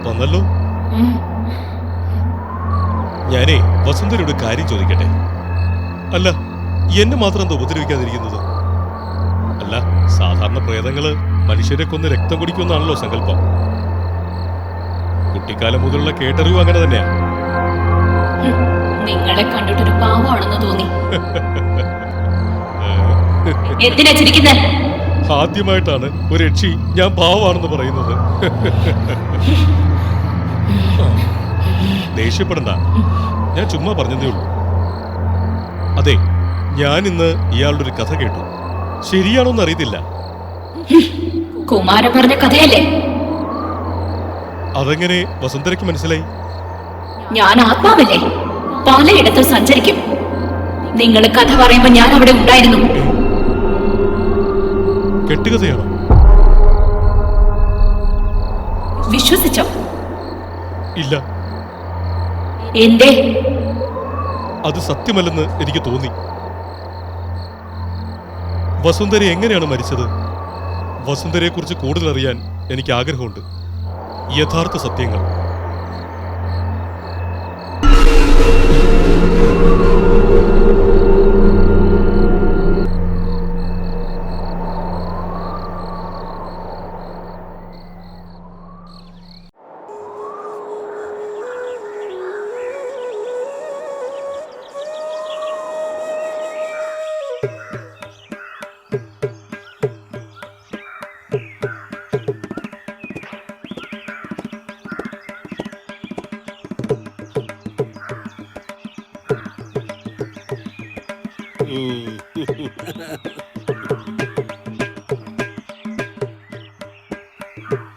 വന്നല്ലോ. ഞാനേ വസുന്ധരയോട് കാര്യം ചോദിക്കട്ടെ? അല്ല, എന്നെ മാത്രം എന്താ ഉപദ്രവിക്കാതിരിക്കുന്നത്? അല്ല, സാധാരണ പ്രേതങ്ങള് മനുഷ്യരെ കൊന്ന് രക്തം കുടിക്കുമെന്നാണല്ലോ സങ്കല്പം. കുട്ടിക്കാലം മുതലുള്ള കേട്ടറിവ് അങ്ങനെ തന്നെയാ. നിങ്ങളെ കണ്ടിട്ടൊരു പാവമാണെന്ന് തോന്നി. എന്തിനാ ചിരിക്കുന്നത്? ആദ്യമായിട്ടാണ് ഒരു യക്ഷി ഞാൻ പാവമാണെന്ന് പറയുന്നത്. ദേഷ്യപ്പെടണ്ട, ഞാൻ ചുമ്മാ പറഞ്ഞതേ ഉള്ളൂ. അതെ, ഞാൻ ഇന്ന് ഇയാളുടെ ഒരു കഥ കേട്ടു. ശരിയാണോന്ന് അറിയത്തില്ല. കുമാരൻ പറഞ്ഞ കഥയല്ലേ? അതെങ്ങനെ വസുന്ധരയ്ക്ക് മനസ്സിലായി? ഞാൻ ആത്മാവല്ലേ, പലയിടത്തും സഞ്ചരിക്കും. നിങ്ങൾ കഥ പറയുമ്പോ ഞാൻ അവിടെ ഉണ്ടായിരുന്നു. കെട്ടുകഥയാണോ? വിശ്വസിച്ചോ? ഇല്ല. എന്തേ? അത് സത്യമല്ലെന്ന് എനിക്ക് തോന്നി. വസുന്ധര എങ്ങനെയാണ് മരിച്ചത്? വസുന്ധരയെ കുറിച്ച് കൂടുതൽ അറിയാൻ എനിക്ക് ആഗ്രഹമുണ്ട്. യഥാർത്ഥ സത്യങ്ങൾ.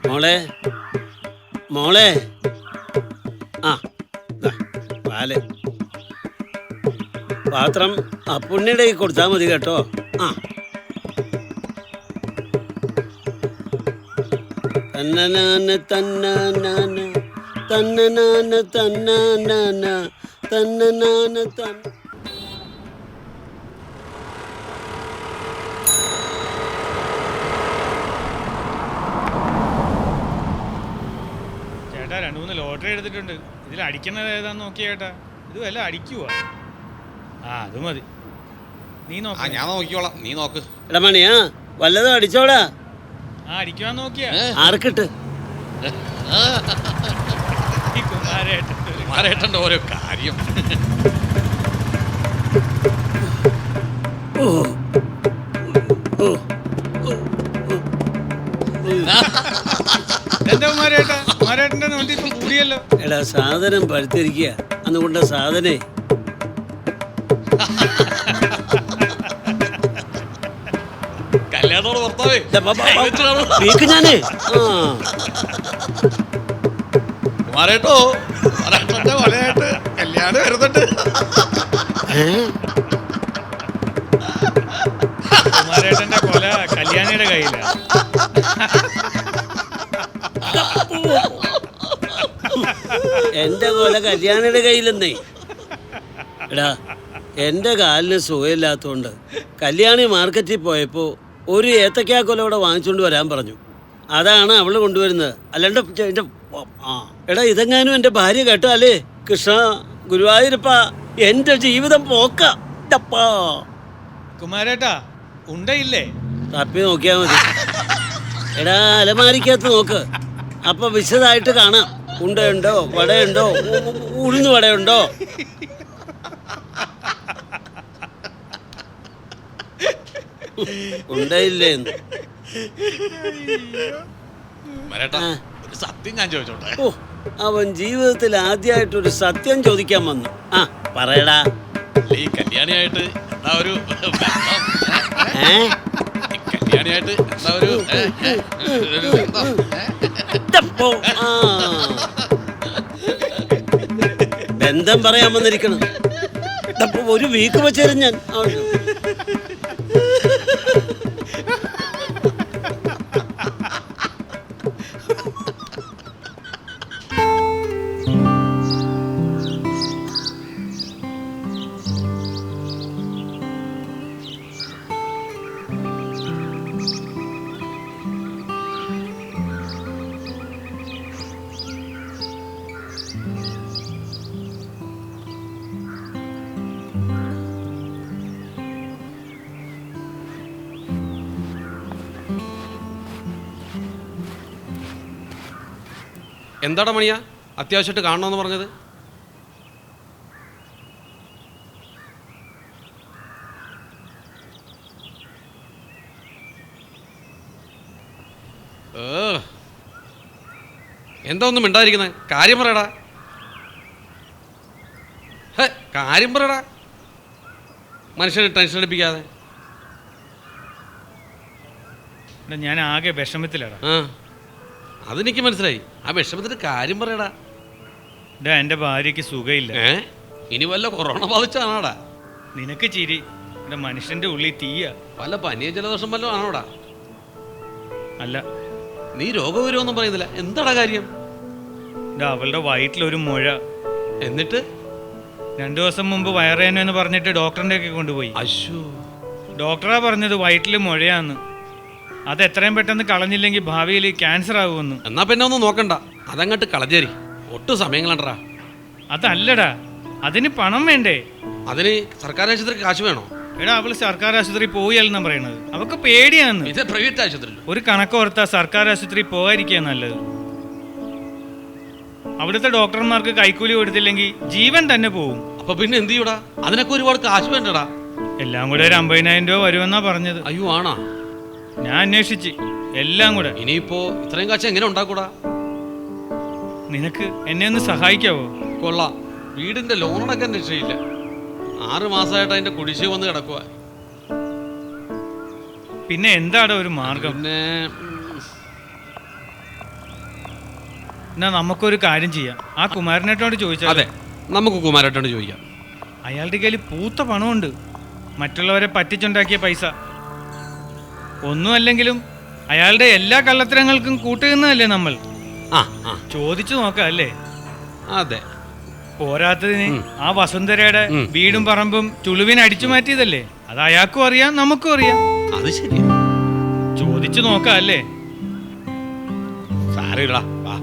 മോളെ, മോളെ, ആ പാല് പാത്രം ആ പുണ്ണിയുടെ കൊടുത്താൽ മതി കേട്ടോ. ആ തന്നനാന തന്നനാന തന്നനാന തന്നനാന തന്നനാന തന്ന. ചേട്ടാ 2-3 ലോട്ടറി എടുത്തിട്ടുണ്ട്. ഇതിൽ അടിക്കുന്നത് ഏതാന്ന് നോക്കിയ ചേട്ടാ. ഇത് വല്ല അടിക്കുവാ? ആ അത് മതി. നീ ആ നോക്ക. ഞാൻ നോക്കിക്കോളാം, നീ നോക്ക്. എടാ മണിയാ വല്ലതും അടിച്ചോടാ. ആ അടിക്കുവാൻ നോക്കിയാ ആർക്കിട്ട്? ഈ കുമാരേട്ടൻ കുമാരേട്ടൻ്റെ ഓരോ കാര്യം. എന്താ കുമാരേട്ടാ? കുമാരേട്ടൻ്റെ നോട്ടി ഇപ്പം കൂടിയല്ലോ. എടാ സാധനം പഴുത്തിരിക്കുക. അന്നുകൊണ്ട സാധനേ കല്യാണത്തോട് ഭർത്താവേ ഞാനേ. കുമാരേട്ടോ, കുമാരേട്ടൻ്റെ കൊലയായിട്ട് കല്യാണം വരുന്നുണ്ട്. കുമാരേട്ടൻ്റെ കൊല കല്യാണിയുടെ കയ്യിലാ. എന്റെ കൊല കല്യാണിയുടെ കയ്യിലെന്നേ. എടാ എന്റെ കാലിന് സുഖമില്ലാത്തോണ്ട് കല്യാണി മാർക്കറ്റിൽ പോയപ്പോ ഒരു ഏത്തക്കാ കൊല ഇവിടെ വാങ്ങിച്ചുകൊണ്ട് വരാൻ പറഞ്ഞു. അതാണ് അവള് കൊണ്ടുവരുന്നത്. അല്ലാണ്ട് എന്റെ എടാ ഇതെങ്ങാനും എന്റെ ഭാര്യ കേട്ടോ അല്ലേ? കൃഷ്ണ ഗുരുവായൂരപ്പ, എന്റെ ജീവിതം പോക്ക. കുമാരേട്ടാ ഉണ്ടയില്ലേ? തപ്പി നോക്കിയാ മതി. എടാ അലമാരിക്കകത്ത് നോക്ക്, അപ്പൊ വിശദമായിട്ട് കാണാം. ഉണ്ടയുണ്ടോ, വടയുണ്ടോ, ഉഴുന്ന് വടയുണ്ടോ? ഉണ്ടയില്ലേ? ഒരു സത്യം ഞാൻ ചോദിച്ചോട്ടെ? ഓ, അവൻ ജീവിതത്തിൽ ആദ്യമായിട്ടൊരു സത്യം ചോദിക്കാൻ വന്നു. ആ പറയടാ. ഈ കല്യാണിയായിട്ട് എന്താ ഒരു കല്യാണിയായിട്ട് എന്താ ഒരു ബന്ധം പറയാൻ വന്നിരിക്കണം. ഒരു വീക്ക് വെച്ചേരും ഞാൻ. എന്താടാ മണിയാ അത്യാവശ്യമായിട്ട് കാണണമെന്ന് പറഞ്ഞത്? എന്താ ഒന്നും മിണ്ടായിരിക്കുന്നത്? കാര്യം പറയടാ. കാര്യം പറയടാ, മനുഷ്യനെ ടെൻഷൻ അടിപ്പിക്കാതെ. ഞാൻ ആകെ വിഷമത്തിലാടാ. അതെനിക്ക് മനസ്സിലായി. ആ വിഷമത്തിന്റെ കാര്യം പറയടാ. എൻ്റെ ഭാര്യയ്ക്ക് സുഖമില്ല. ഇനി വല്ല കൊറോണ ബാധിച്ചാണോടാ? നിനക്ക് ചിരി, എൻ്റെ മനുഷ്യന്റെ ഉള്ളിൽ തീയ. വല്ല പനിയ ജലദോഷം വല്ലതും ആണോടാ? അല്ല. നീ രോഗവിവരമൊന്നും പറയുന്നില്ല. എന്താടാ കാര്യം? അവളുടെ വയറ്റിലൊരു മുഴ. എന്നിട്ട് 2 ദിവസം മുമ്പ് വയറുവേദന എന്ന് പറഞ്ഞിട്ട് ഡോക്ടറിൻ്റെ ഒക്കെ കൊണ്ടുപോയി. അശ്ശോ. ഡോക്ടറാ പറഞ്ഞത് വയറ്റിൽ മുഴയാന്ന്. അത് എത്രയും പെട്ടെന്ന് കളഞ്ഞില്ലെങ്കിൽ ഭാവിയിൽ ക്യാൻസർ ആകുമെന്ന്. എന്നാ പിന്നെ ഒന്നും നോക്കണ്ട, അതങ്ങോട്ട് കളഞ്ഞേരി. ഒട്ടും സമയങ്ങളണ്ടാ. അതല്ലടാ, അതിന് പണം വേണ്ടേ? അതിന് സർക്കാർ ആശുപത്രിക്ക് കാശ് വേണോ? എടാ അവള് സർക്കാർ ആശുപത്രി പോയല്ലെന്നാ പറയണത്. അവക്ക് പേടിയാന്ന്. ഇത് പ്രൈവറ്റ് ആശുപത്രി. ഒരു കണക്കോർത്താ സർക്കാർ ആശുപത്രി പോകാതിരിക്കുക നല്ലത്. അവിടുത്തെ ഡോക്ടർമാർക്ക് കൈക്കൂലി കൊടുത്തില്ലെങ്കിൽ ജീവൻ തന്നെ പോവും. അപ്പൊ പിന്നെ എന്ത് ചെയ്യൂടാ? അതിനൊക്കെ ഒരുപാട് കാശ് വേണ്ടടാ. എല്ലാം കൂടെ ഒരു 50,000 രൂപ വരുമെന്നാ പറഞ്ഞത്. അയ്യോ ആണോ? ഞാൻ അന്വേഷിച്ച് എല്ലാം കൂടെ. ഇനിയിപ്പോ ഇത്രയും കാശ് എങ്ങനെ ഉണ്ടാക്കൂടാ? നിനക്ക് എന്നെ ഒന്ന് സഹായിക്കാവോ? കൊള്ളാം. വീടിന്റെ ലോണടക്കാൻ രക്ഷയില്ല. 6 മാസമായിട്ട് അതിന്റെ കുടിശ്ശിക വന്ന് കിടക്കുക. പിന്നെ എന്താടാ ഒരു മാർഗം? പിന്നെ എന്നാ നമുക്കൊരു കാര്യം ചെയ്യാം. ആ കുമാരനേട്ടോട് ചോദിച്ചാൽ. അതെ, നമുക്ക് കുമാരേട്ടനോട് ചോദിക്കാം. അയാളുടെ കയ്യിൽ പൂത്ത പണമുണ്ട്, മറ്റുള്ളവരെ പറ്റിച്ചുണ്ടാക്കിയ പൈസ. ഒന്നുമല്ലെങ്കിലും അയാളുടെ എല്ലാ കള്ളത്തരങ്ങൾക്കും കൂട്ടുന്നതല്ലേ നമ്മൾ. ആ ആ ചോദിച്ചു നോക്കാം അല്ലേ? അതെ. പോരാത്തതിന് ആ വസുന്ധരയുടെ വീടും പറമ്പും ചുളുവിനെ അടിച്ചു മാറ്റിയതല്ലേ? അത് അയാൾക്കും അറിയാം, നമുക്കും അറിയാം. അത് ശരിയാ. ചോദിച്ചു നോക്കാം അല്ലേ? സാരമില്ലടാ, വാ.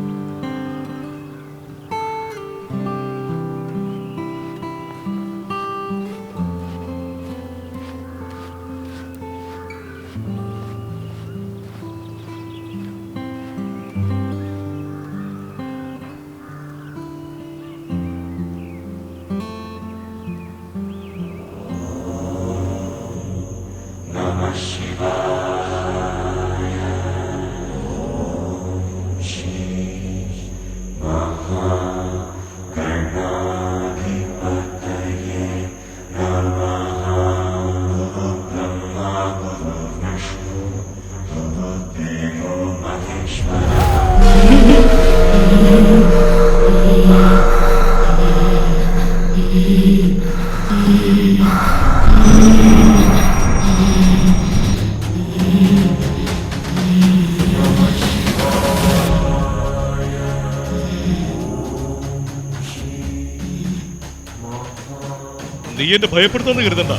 നീ എന്നെ ഭയപ്പെടുത്താന്ന് കരുതണ്ട.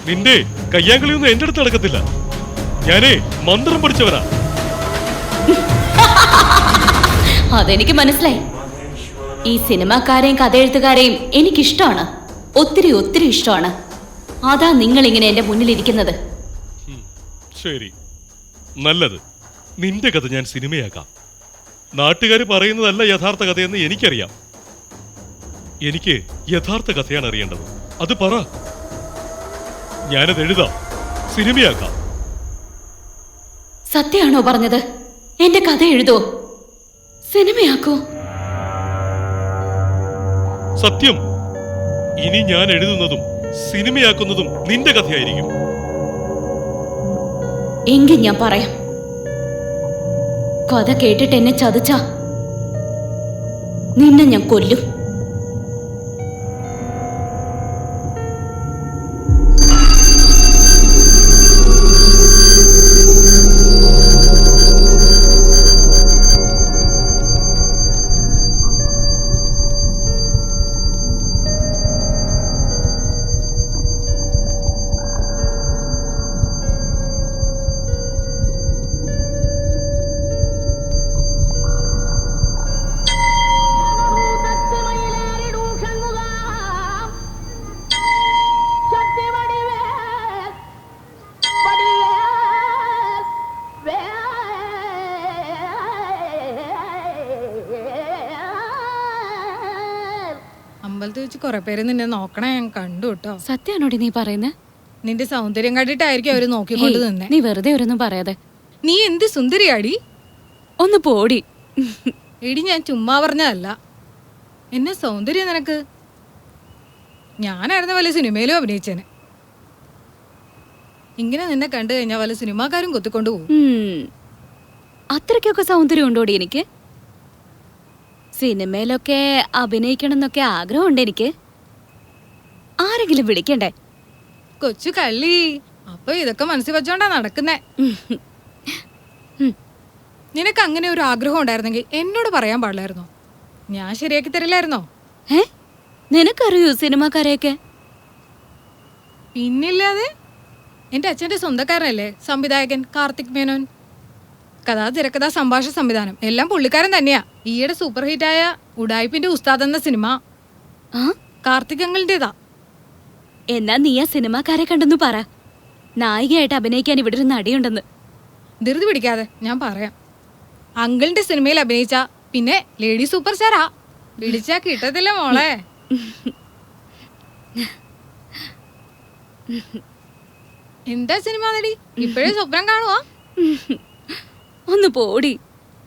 നിന്റെ കയ്യാങ്കളിയൊന്നും എന്റെ അടുത്ത് നടക്കത്തില്ല. ഞാനേ മന്ത്രം പഠിച്ചവനാ. അതെനിക്ക് മനസ്സിലായി. ഈ സിനിമാക്കാരെയും കഥയെഴുത്തുകാരെയും എനിക്കിഷ്ടമാണ്, ഒത്തിരി ഒത്തിരി ഇഷ്ടമാണ്. അതാ നിങ്ങൾ ഇങ്ങനെ എന്റെ മുന്നിലിരിക്കുന്നത്. ശരി, നല്ലത്. നിന്റെ കഥ ഞാൻ സിനിമയാക്കാം. നാട്ടുകാർ പറയുന്നതല്ല യഥാർത്ഥ കഥയെന്ന് എനിക്കറിയാം. എനിക്ക് യഥാർത്ഥ കഥയാണ് അറിയേണ്ടത്. അത് പറ, ഞാനത് എഴുതാം, സിനിമയാക്കാം. സത്യമാണോ പറഞ്ഞത്? എന്റെ കഥ എഴുതോ, സിനിമയാക്കോ? സത്യം. ഇനി ഞാൻ എഴുതുന്നതും സിനിമയാക്കുന്നതും നിന്റെ കഥയായിരിക്കും. എങ്കിൽ ഞാൻ പറയാം. കഥ കേട്ടിട്ട് എന്നെ ചതിച്ച നിന്നെ ഞാൻ കൊല്ലും. അമ്പലത്തിൽ വെച്ച് കുറെ പേര് നിന്നെ നോക്കണേ ഞാൻ കണ്ടു കേട്ടോ. സത്യാണോടി നീ പറയുന്നത്? നിന്റെ സൗന്ദര്യം കണ്ടിട്ടായിരിക്കും അവര് നോക്കിക്കൊണ്ട് നിന്നെ. നീ വെറുതെ ഒരൊന്നും പറയാതെ. നീ എന്ത് സുന്ദരിയാടി. ഒന്ന് പോടി. എടി ഞാൻ ചുമ്മാ പറഞ്ഞതല്ല. എന്നെ സൗന്ദര്യം നിനക്ക്. ഞാനായിരുന്ന വല്ല സിനിമയിലും അഭിനയിച്ചേനെ. ഇങ്ങനെ നിന്നെ കണ്ടു കഴിഞ്ഞാൽ വല്ല സിനിമാക്കാരും കൊത്തിക്കൊണ്ടു പോകും. അത്രയ്ക്കൊക്കെ സൗന്ദര്യം ഉണ്ടോടി എനിക്ക്? സിനിമയിലൊക്കെ അഭിനയിക്കണം എന്നൊക്കെ ആഗ്രഹമുണ്ട് എനിക്ക്. ആരെങ്കിലും വിളിക്കണ്ടേ? കൊച്ചു കള്ളി, അപ്പൊ ഇതൊക്കെ മനസ്സിൽ വെച്ചോണ്ടാ നടക്കുന്നേ. നിനക്ക് അങ്ങനെ ഒരു ആഗ്രഹം ഉണ്ടായിരുന്നെങ്കിൽ എന്നോട് പറയാൻ പാടില്ലായിരുന്നോ? ഞാൻ ശരിയാക്കി തരില്ലായിരുന്നോ? നിനക്കറിയൂ സിനിമാക്കാരെയൊക്കെ? പിന്നില്ലാതെ. എന്റെ അച്ഛന്റെ സ്വന്തക്കാരനല്ലേ സംവിധായകൻ കാർത്തിക് മേനോൻ. കഥാ, തിരക്കഥാ, സംഭാഷണ സംവിധാനം എല്ലാം പുള്ളിക്കാരൻ തന്നെയാ. ഈയിടെ സൂപ്പർ ഹിറ്റായ ഉഡായിപ്പിന്റെ ഉസ്താദ് എന്ന സിനിമ കാർത്തിക് അങ്കിളിന്റേതാ. എന്നാ നീ ആ സിനിമാക്കാരെ കണ്ടെന്ന് പറ. നായികയായിട്ട് അഭിനയിക്കാൻ ഇവിടെ ഒരു നടിയുണ്ടെന്ന്. ധൃതി പിടിക്കാതെ, ഞാൻ പറയാം. അങ്കിളിന്റെ സിനിമയിൽ അഭിനയിച്ച പിന്നെ ലേഡി സൂപ്പർ സ്റ്റാറാ. പിടിച്ചാ കിട്ടത്തില്ല മോളെ. എന്താ സിനിമ നടി, ഇപ്പോഴേ സ്വപ്നം കാണുവാ? ഒന്ന് പോടി.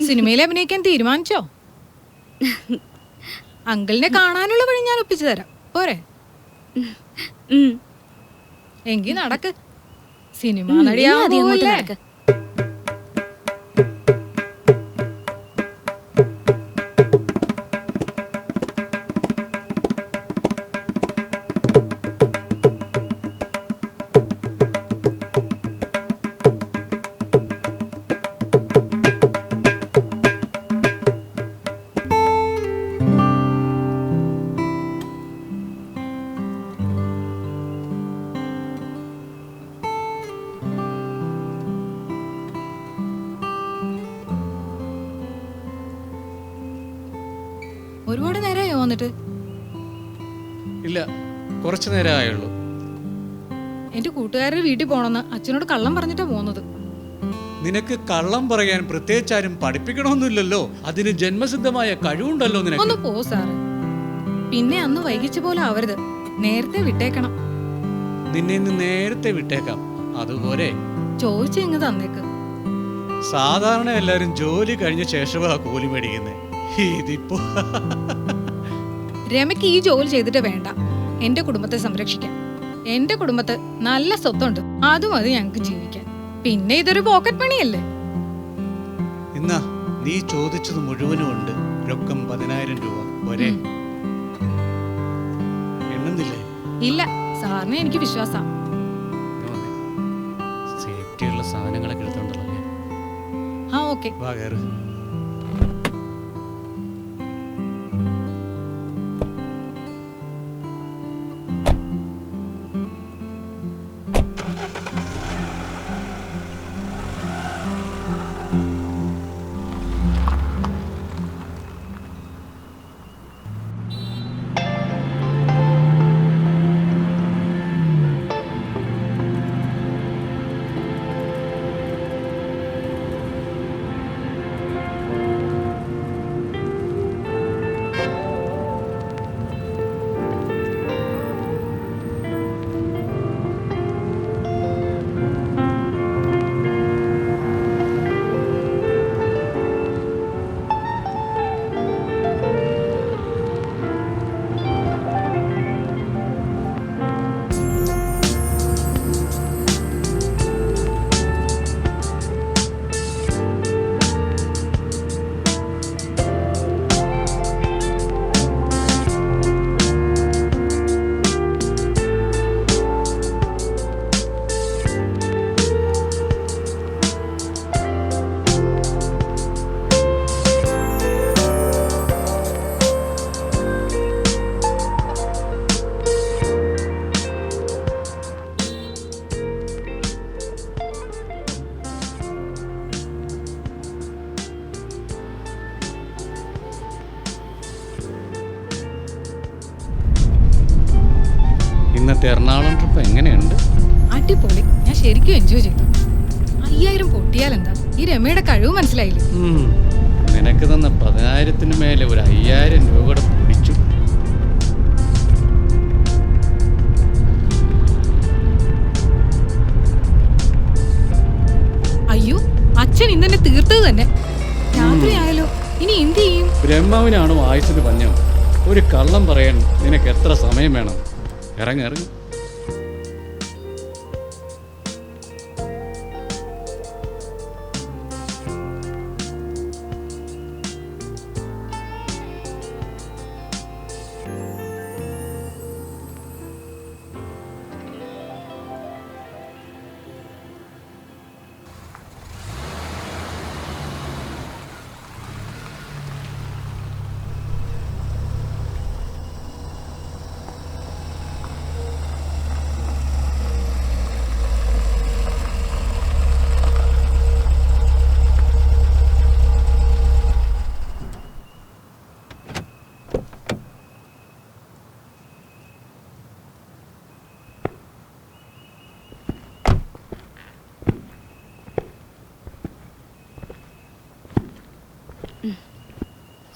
സിനിമയിൽ അഭിനയിക്കാൻ തീരുമാനിച്ചോ? അങ്കിളിനെ കാണാനുള്ള വഴി ഞാൻ ഒപ്പിച്ചു തരാം, പോരെ? എങ്കി നടക്ക്. സിനിമ നടിയാവുമല്ലേ? ഒരുപാട് നേരമായോ വന്നിട്ട്? ഇല്ല, കുറച്ചു നേരം ആയുള്ളൂ. എന്റെ കൂട്ടുകാരുടെ വീട്ടിൽ പോണെന്ന് അച്ഛനോട് കള്ളം പറഞ്ഞിട്ടാ പോകുന്നത്. നിനക്ക് കള്ളം പറയാൻ പ്രത്യേകിച്ച് ആരും പഠിപ്പിക്കണമെന്നില്ലല്ലോ. അതിന് ജന്മസിദ്ധമായ കഴിവുണ്ടല്ലോ നിനക്ക്. ഒന്ന് പോ സാറ്. പിന്നെ അന്ന് വൈകിച്ച പോലെ ആവരുത്. നേരത്തെ വിട്ടേക്കണം. നിന്നെ ഇന്ന് നേരത്തെ വിട്ടേക്കാം. അതുപോലെ ചോദിച്ചിങ്ങ് തന്നേക്ക്. സാധാരണ എല്ലാരും ജോലി കഴിഞ്ഞ ശേഷമാ കൂലി മേടിക്കുന്നത്. ഇതിപ്പോ രമയ്ക്ക് ഈ ജോലി ചെയ്തിട്ട് വേണ്ട എന്റെ കുടുംബത്തെ സംരക്ഷിക്കാൻ. എന്റെ കുടുംബത്ത് നല്ല സ്വത്തുണ്ട്, അതും അത് ഞങ്ങൾക്ക് ജീവിക്കാൻ. പിന്നെ ഇതൊരു പോക്കറ്റ് പണിയല്ലേ? ഇന്നാ നീ ചോദിച്ചത് മുഴുവനും ഉണ്ട്. രൊക്കം 10,000 രൂപ ഒരേ. എണ്ണുന്നില്ലേ? ഇല്ല, സാറിന് എനിക്ക് വിശ്വാസം. സേഫ്റ്റിയുള്ള സാധനങ്ങളൊക്കെ എടുത്തോണ്ടല്ലോ. ആ ഓക്കെ. വാ കയറ്. ഇന്നത്തെ എറണാകുളം ട്രിപ്പ് എങ്ങനെയുണ്ട്? അടിപൊളി. ഞാൻ ശരിക്കും എൻജോയ് ചെയ്തു. 5000 പൊട്ടിയാലെന്താ? ഈ രമയുടെ കഴിവ് മനസ്സിലായില്ലേ? നിനക്ക് തന്ന 10,000 മേലെ ഒരു 5000 രൂപ കൂടെ പിടിച്ചു. അയ്യോ, അച്ഛൻ ഇന്നെ തീർത്തത് തന്നെ. രാത്രിയായാലോ, ഇനി എന്ത് ചെയ്യും? ബ്രഹ്മാവിനാണോ ആയുസിന് പഞ്ഞം? ഒരു കള്ളം പറയാൻ നിനക്ക് എത്ര സമയം വേണം? ഇറങ്ങി.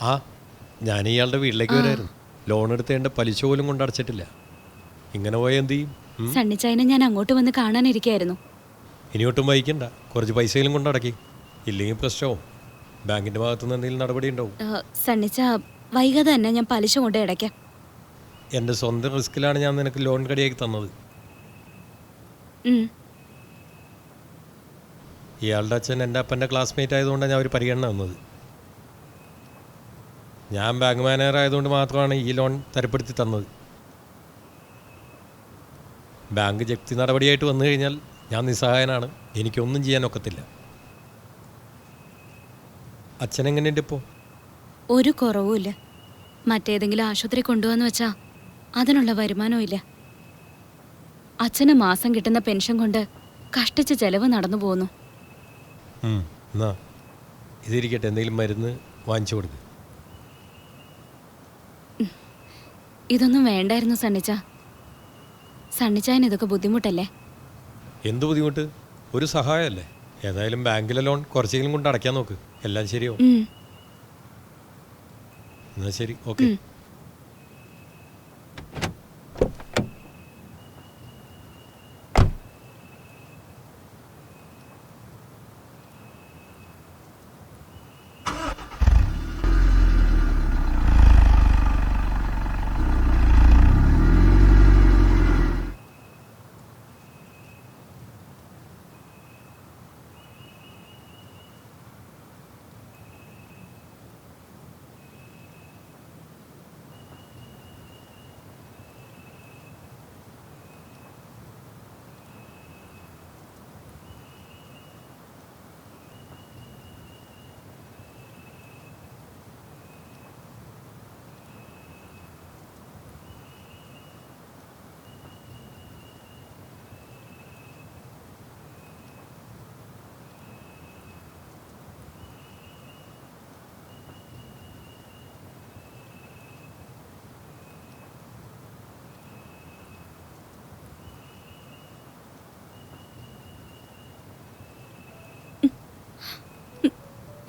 ആ ഞാൻ ഇയാളുടെ വീട്ടിലേക്ക് വരായിരുന്നു. ലോൺ എടുത്തേണ്ട പലിശ പോലും കൊണ്ട് അടച്ചിട്ടില്ല. ഇങ്ങനെ പോയ എന്ത് ചെയ്യും? സണ്ണിച്ചായനെ ഞാൻ അങ്ങോട്ട് വന്ന് കാണാനിരിക്കായിരുന്നു. ഇനിയൊട്ടും വൈകണ്ട, കുറച്ച് പൈസയിലും കൊണ്ട് അടക്കി. ഇല്ലെങ്കിൽ പ്രശ്നവും. ബാങ്കിന്റെ ഭാഗത്തുനിന്ന് എന്തെങ്കിലും നടപടി ഉണ്ടാവും. സണ്ണിച്ച വൈകാതെ തന്നെ ഞാൻ പലിശ കൊണ്ട് അടയ്ക്കാം. എൻ്റെ സ്വന്തം റിസ്കിലാണ് ഞാൻ നിനക്ക് ലോൺ കടിയാക്കി തന്നത്. ഇയാളുടെ അച്ഛൻ എൻ്റെ അപ്പൻ്റെ ക്ലാസ്മേറ്റ് ആയതുകൊണ്ടാണ് ഞാൻ ഒരു പരിഗണന വന്നത്. ഞാൻ ബാങ്ക് മാനേജർ ആയതുകൊണ്ട് മാത്രമാണ് ഈ ലോൺ തരപ്പെടുത്തി തന്നത്. ബാങ്ക് ജപ്തി നടപടിയായിട്ട് വന്നു കഴിഞ്ഞാൽ ഞാൻ നിസ്സഹായനാണ്. എനിക്കൊന്നും ചെയ്യാനൊക്കത്തില്ല. അച്ഛൻ എങ്ങനെയുണ്ട് ഇപ്പോൾ? ഒരു കുറവുമില്ല. മറ്റേതെങ്കിലും ആശുപത്രി കൊണ്ടുവന്ന് വെച്ചാ അതിനുള്ള വരുമാനവും ഇല്ല. അച്ഛന് മാസം കിട്ടുന്ന പെൻഷൻ കൊണ്ട് കഷ്ടിച്ച് ചെലവ് നടന്നു പോകുന്നു. എന്നാ ഇതിരിക്കട്ടെ, എന്തെങ്കിലും മരുന്ന് വാങ്ങിച്ചു കൊടുക്കുക. ഇതൊന്നും വേണ്ടായിരുന്നു സണ്ണിച്ച. സണ്ണിച്ചായന് ഇതൊക്കെ ബുദ്ധിമുട്ടല്ലേ? എന്ത് ബുദ്ധിമുട്ട്? ഒരു സഹായമല്ലേ? ഏതായാലും ബാങ്കിലെ ലോൺ കുറച്ചെങ്കിലും കൊണ്ട് അടയ്ക്കാൻ നോക്ക്, എല്ലാം ശരിയാവും. എന്നാ ശരി, ഓക്കെ.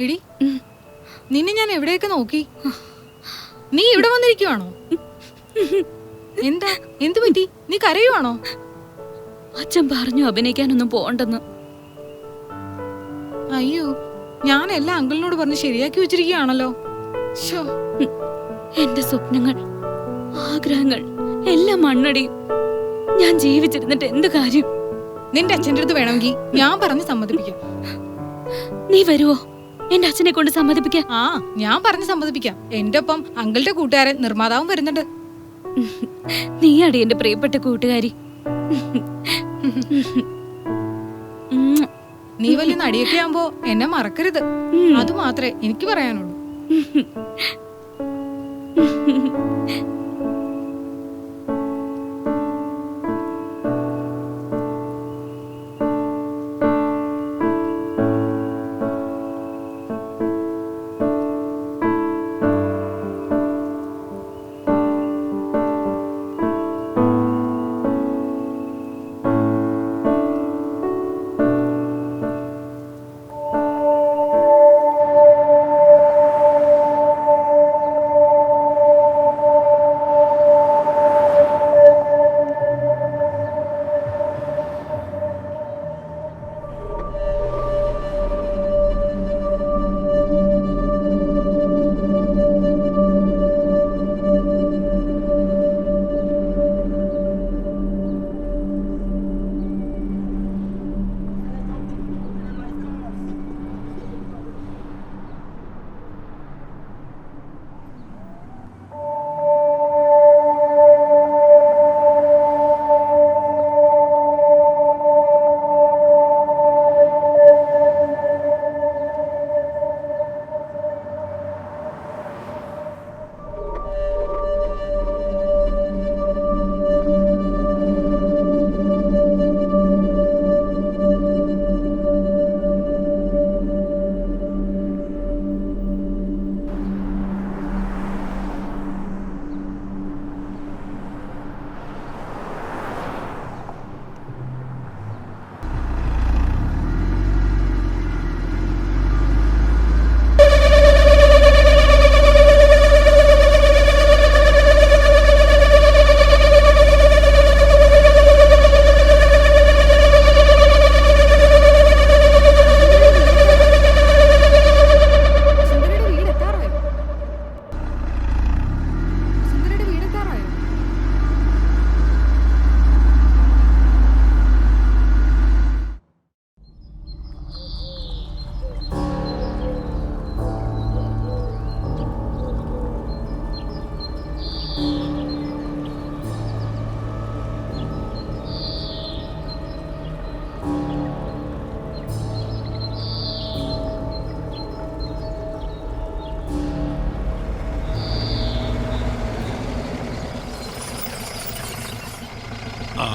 എടി, നിന്നെ ഞാൻ എവിടെയൊക്കെ നോക്കി. നീ ഇവിടെ വന്നിരിക്കുവാണോ? എന്താ, എന്തു പറ്റി? നീ കരയുവാണോ? അച്ഛൻ പറഞ്ഞു അഭിനയിക്കാനൊന്നും പോണ്ടെന്ന്. അയ്യോ, ഞാൻ എല്ലാം അങ്കിളിനോട് പറഞ്ഞ് ശരിയാക്കി വെച്ചിരിക്കുകയാണല്ലോ. എന്റെ സ്വപ്നങ്ങൾ, ആഗ്രഹങ്ങൾ എല്ലാം മണ്ണടിയും. ഞാൻ ജീവിച്ചിരുന്നിട്ട് എന്ത് കാര്യം? നിന്റെ അച്ഛൻ്റെ അടുത്ത് വേണമെങ്കിൽ ഞാൻ പറഞ്ഞ് സമ്മതിപ്പിക്കാം. നീ വരുവോ എന്റെ അച്ഛനെ കൊണ്ട് സമ്മതിപ്പിക്കാൻ? ആ, ഞാൻ പറഞ്ഞ് സമ്മതിപ്പിക്കാം. എന്റെ ഒപ്പം അങ്കിളുടെ കൂട്ടുകാരൻ നിർമ്മാതാവും വരുന്നുണ്ട്. നീയാടി എന്റെ പ്രിയപ്പെട്ട കൂട്ടുകാരി. നീ വലിയ നടിയൊക്കെ ആവുമ്പോ എന്നെ മറക്കരുത്. അത് മാത്രമേ എനിക്ക് പറയാനുള്ളൂ.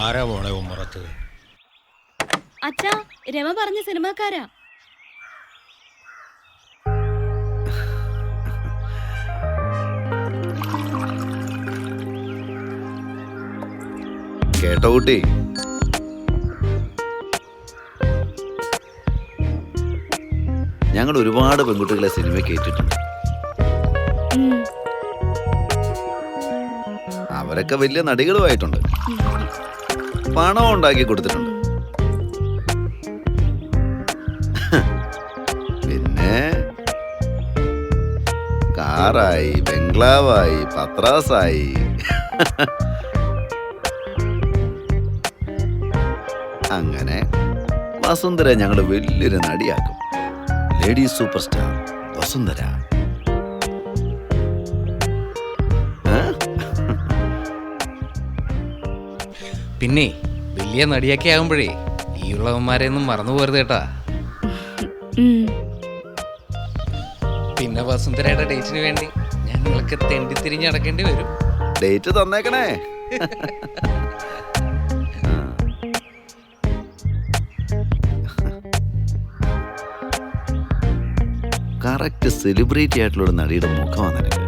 ആരാ മോളെ ഉമ്മറത്ത്? അച്ഛാ, രമ പറഞ്ഞ സിനിമാക്കാരാ. കേട്ടോ കുട്ടി? ഞങ്ങൾ ഒരുപാട് പെൺകുട്ടികളെ സിനിമ കേട്ടിട്ടുണ്ട്. അവരൊക്കെ വലിയ നടികളുമായിട്ടുണ്ട്, പണം ഉണ്ടാക്കി കൊടുത്തിട്ടുണ്ട്. പിന്നെ കാറായി, ബംഗ്ലാവായി, പത്രാസായി. അങ്ങനെ വസുന്ധര ഞങ്ങൾ വലിയൊരു നടിയാക്കും. Lady super star Vasundhara. പിന്നെ വലിയ നടിയൊക്കെ ആകുമ്പോഴേ ഈ ഉള്ളവന്മാരെ ഒന്നും മറന്നു പോരുത് കേട്ടാ. പിന്നെ വസുന്ധരയുടെ ഡേറ്റിന് വേണ്ടി ഞങ്ങൾക്ക് തെണ്ടി തിരിഞ്ഞ് നടക്കേണ്ടി വരും. ഡേറ്റ് തന്നേക്കണേ. കറക്റ്റ് സെലിബ്രിറ്റി ആയിട്ടുള്ള ഒരു നടിയുടെ മുഖമാണ് നിനക്ക്.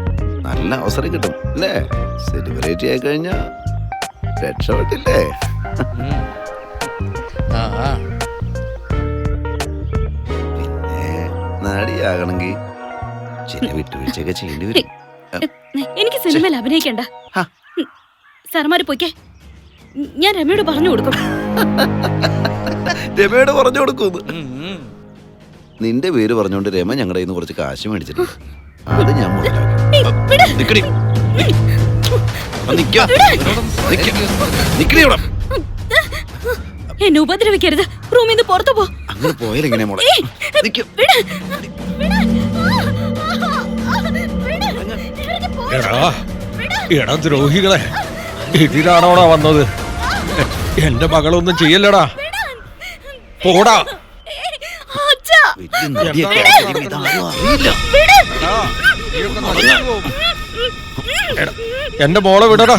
നല്ല അവസരം കിട്ടും അല്ലേ? സെലിബ്രിറ്റി ആയി കഴിഞ്ഞാ രക്ഷപ്പെട്ടില്ലേ? പിന്നെ നടിയാകണമെങ്കിൽ ചില വിട്ടുവീഴ്ചയൊക്കെ ചെയ്യേണ്ടി വരും. എനിക്ക് സിനിമയിൽ അഭിനയിക്കണ്ട. സാർമാര് പോയിക്കേ, ഞാൻ രമയോട് പറഞ്ഞു കൊടുക്കും. രമയോട് പറഞ്ഞു കൊടുക്കും. നിന്റെ പേര് പറഞ്ഞുകൊണ്ട് രമ ഞങ്ങളുടെ കയ്യിൽ നിന്ന് കുറച്ച് കാശ് മേടിച്ചിട്ടുണ്ട്. അത് ഞാൻ എന്നെ ഉപദ്രവിക്കരുത്. റൂമിൽ നിന്ന് പുറത്തു പോ. അങ്ങനെ പോയാലെങ്ങനെ മോളെ? എടാ ദ്രോഹികളെ, ഇതിലാണോടാ വന്നത്? എന്റെ മകളൊന്നും ചെയ്യല്ലടാ, പോടാ. എന്റെ മോളെ വിടടാ.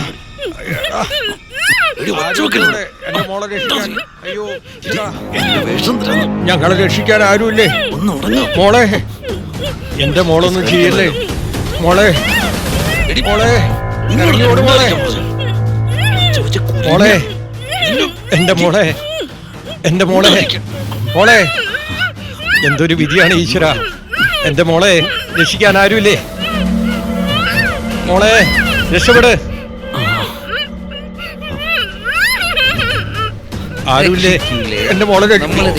ഞങ്ങളെ രക്ഷിക്കാൻ ആരുമില്ലേ? മോളെ, എന്റെ മോളൊന്നും ചെയ്യല്ലേ. മോളെ, മോളെ, ഇറങ്ങിയോട് മോളെ. മോളെ, എന്റെ മോളെ, എന്റെ മോളെ, മോളെ. എന്തൊരു വിധിയാണ് ഈശ്വര. എന്റെ മോളെ രക്ഷിക്കാൻ ആരുമില്ലേ? മോളെ രക്ഷപ്പെട്. ആരുമില്ലേ? എന്റെ മോളെ രക്ഷിക്കൂലേ?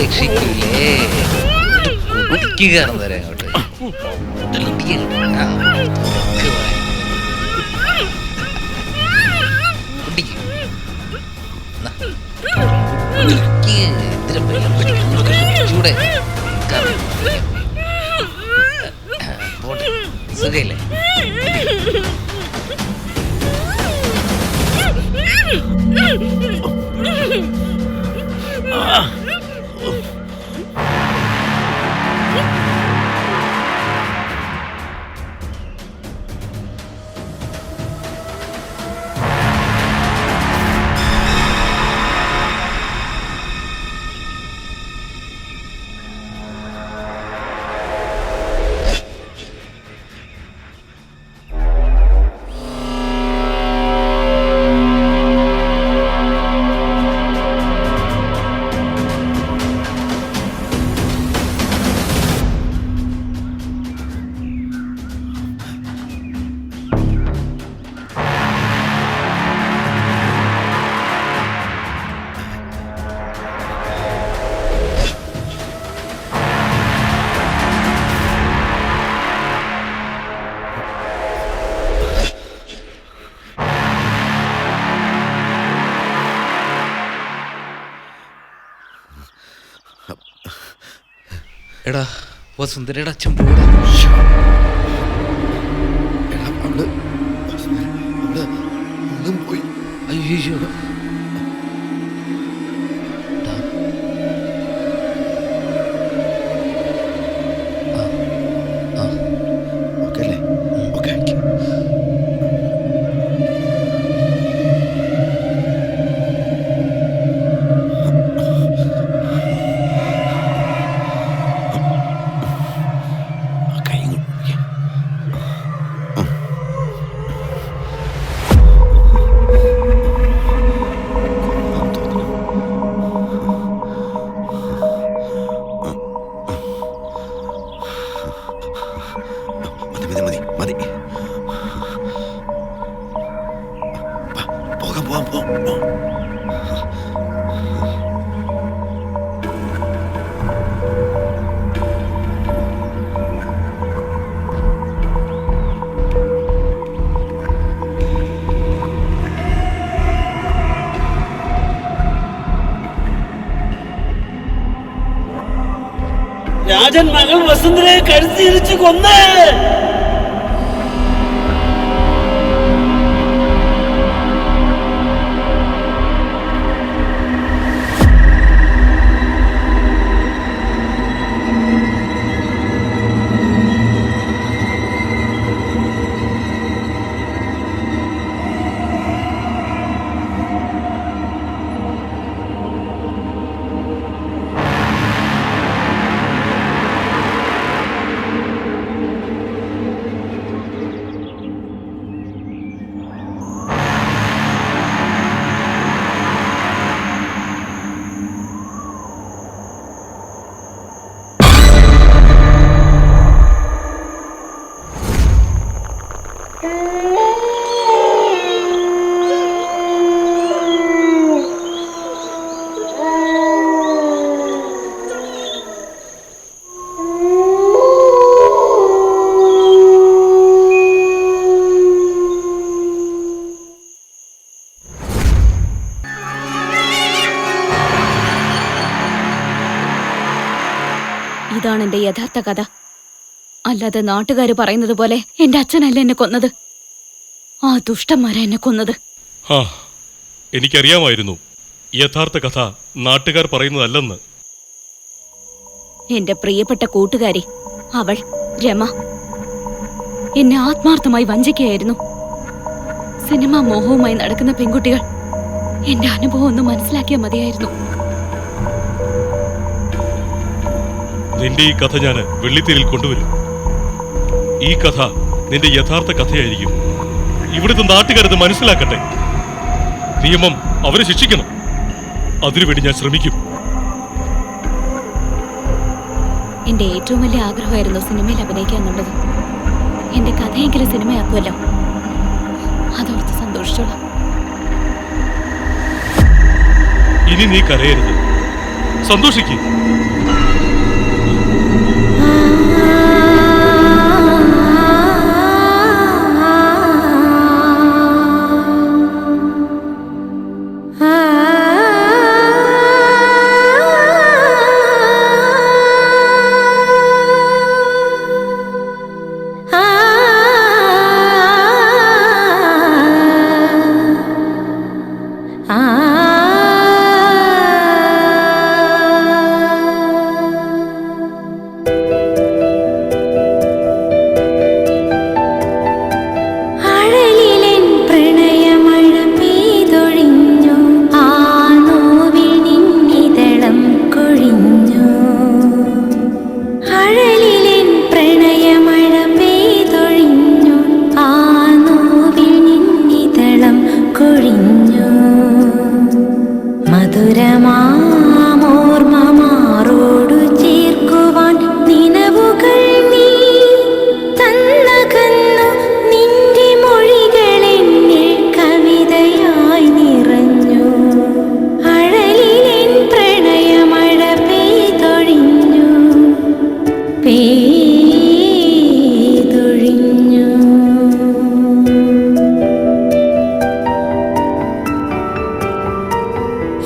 സുഖയില്ലേ? എടാ വസുന്ധരയുടെ അച്ഛൻ പോടാ. അയ്യോ രാജൻ മകൾ വസുന്ധരയെ കഴുത്തിരിച്ച് കൊന്നേ. ഇതാണ് എന്റെ യഥാർത്ഥ കഥ. അല്ലാതെ നാട്ടുകാർ പറയുന്നത് പോലെ എന്റെ അച്ഛനല്ല എന്നെ കൊന്നത്, ആ ദുഷ്ടന്മാരാ എന്നെ കൊന്നത്. ആ എനിക്കറിയാമായിരുന്നു യഥാർത്ഥ കഥ നാട്ടുകാർ പറയുന്നതല്ലെന്ന്. എന്റെ പ്രിയപ്പെട്ട കൂട്ടുകാരി അവൾ രമ എന്നെ ആത്മാർത്ഥമായി വഞ്ചിക്കുകയായിരുന്നു. സിനിമാ മോഹവുമായി നടക്കുന്ന പെൺകുട്ടികൾ എന്റെ അനുഭവം ഒന്ന് മനസ്സിലാക്കിയാൽ മതിയായിരുന്നു. നിന്റെ ഈ കഥ ഞാൻ വെള്ളിത്തിരിൽ കൊണ്ടുവരും. ഈ കഥ നിന്റെ യഥാർത്ഥ കഥയായിരിക്കും. ഇവിടുത്തെ നാട്ടുകാരത് മനസ്സിലാക്കട്ടെ. നിയമം അവരെ ശിക്ഷിക്കണം. അതിനുവേണ്ടി ഞാൻ ശ്രമിക്കും. എന്റെ ഏറ്റവും വലിയ ആഗ്രഹമായിരുന്നു സിനിമയിൽ അഭിനയിക്കുക എന്നുള്ളത്. എന്റെ കഥയെങ്കിലും സിനിമയാക്കുമല്ലോ, അതോർത്ത് സന്തോഷിച്ചോളാം. ഇനി നീ കരയരുത്, സന്തോഷിക്കേ.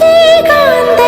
ഏകാന്ത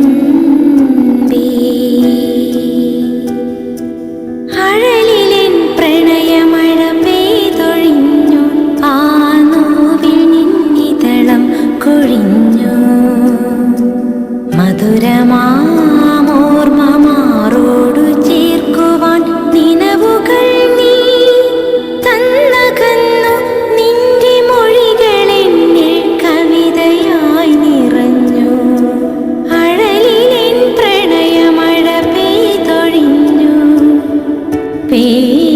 മുൻപേ അഴലിലെൻ പ്രണയമഴ പെയ്തൊഴിഞ്ഞു ആ നോവിൽ നിന്നിതളം കൊഴിഞ്ഞു മധുരമാമോർമ്മ മാറോടു ചേർക്കുവാൻ നിനവുകൾ നീ തന്നകന്നു നിന്റെ മൊഴികളെന്നിൽ കവിതയായി നിറഞ്ഞു അഴലിലെൻ പ്രണയമഴ പെയ്തൊഴിഞ്ഞു പെയ്തൊഴിഞ്ഞു.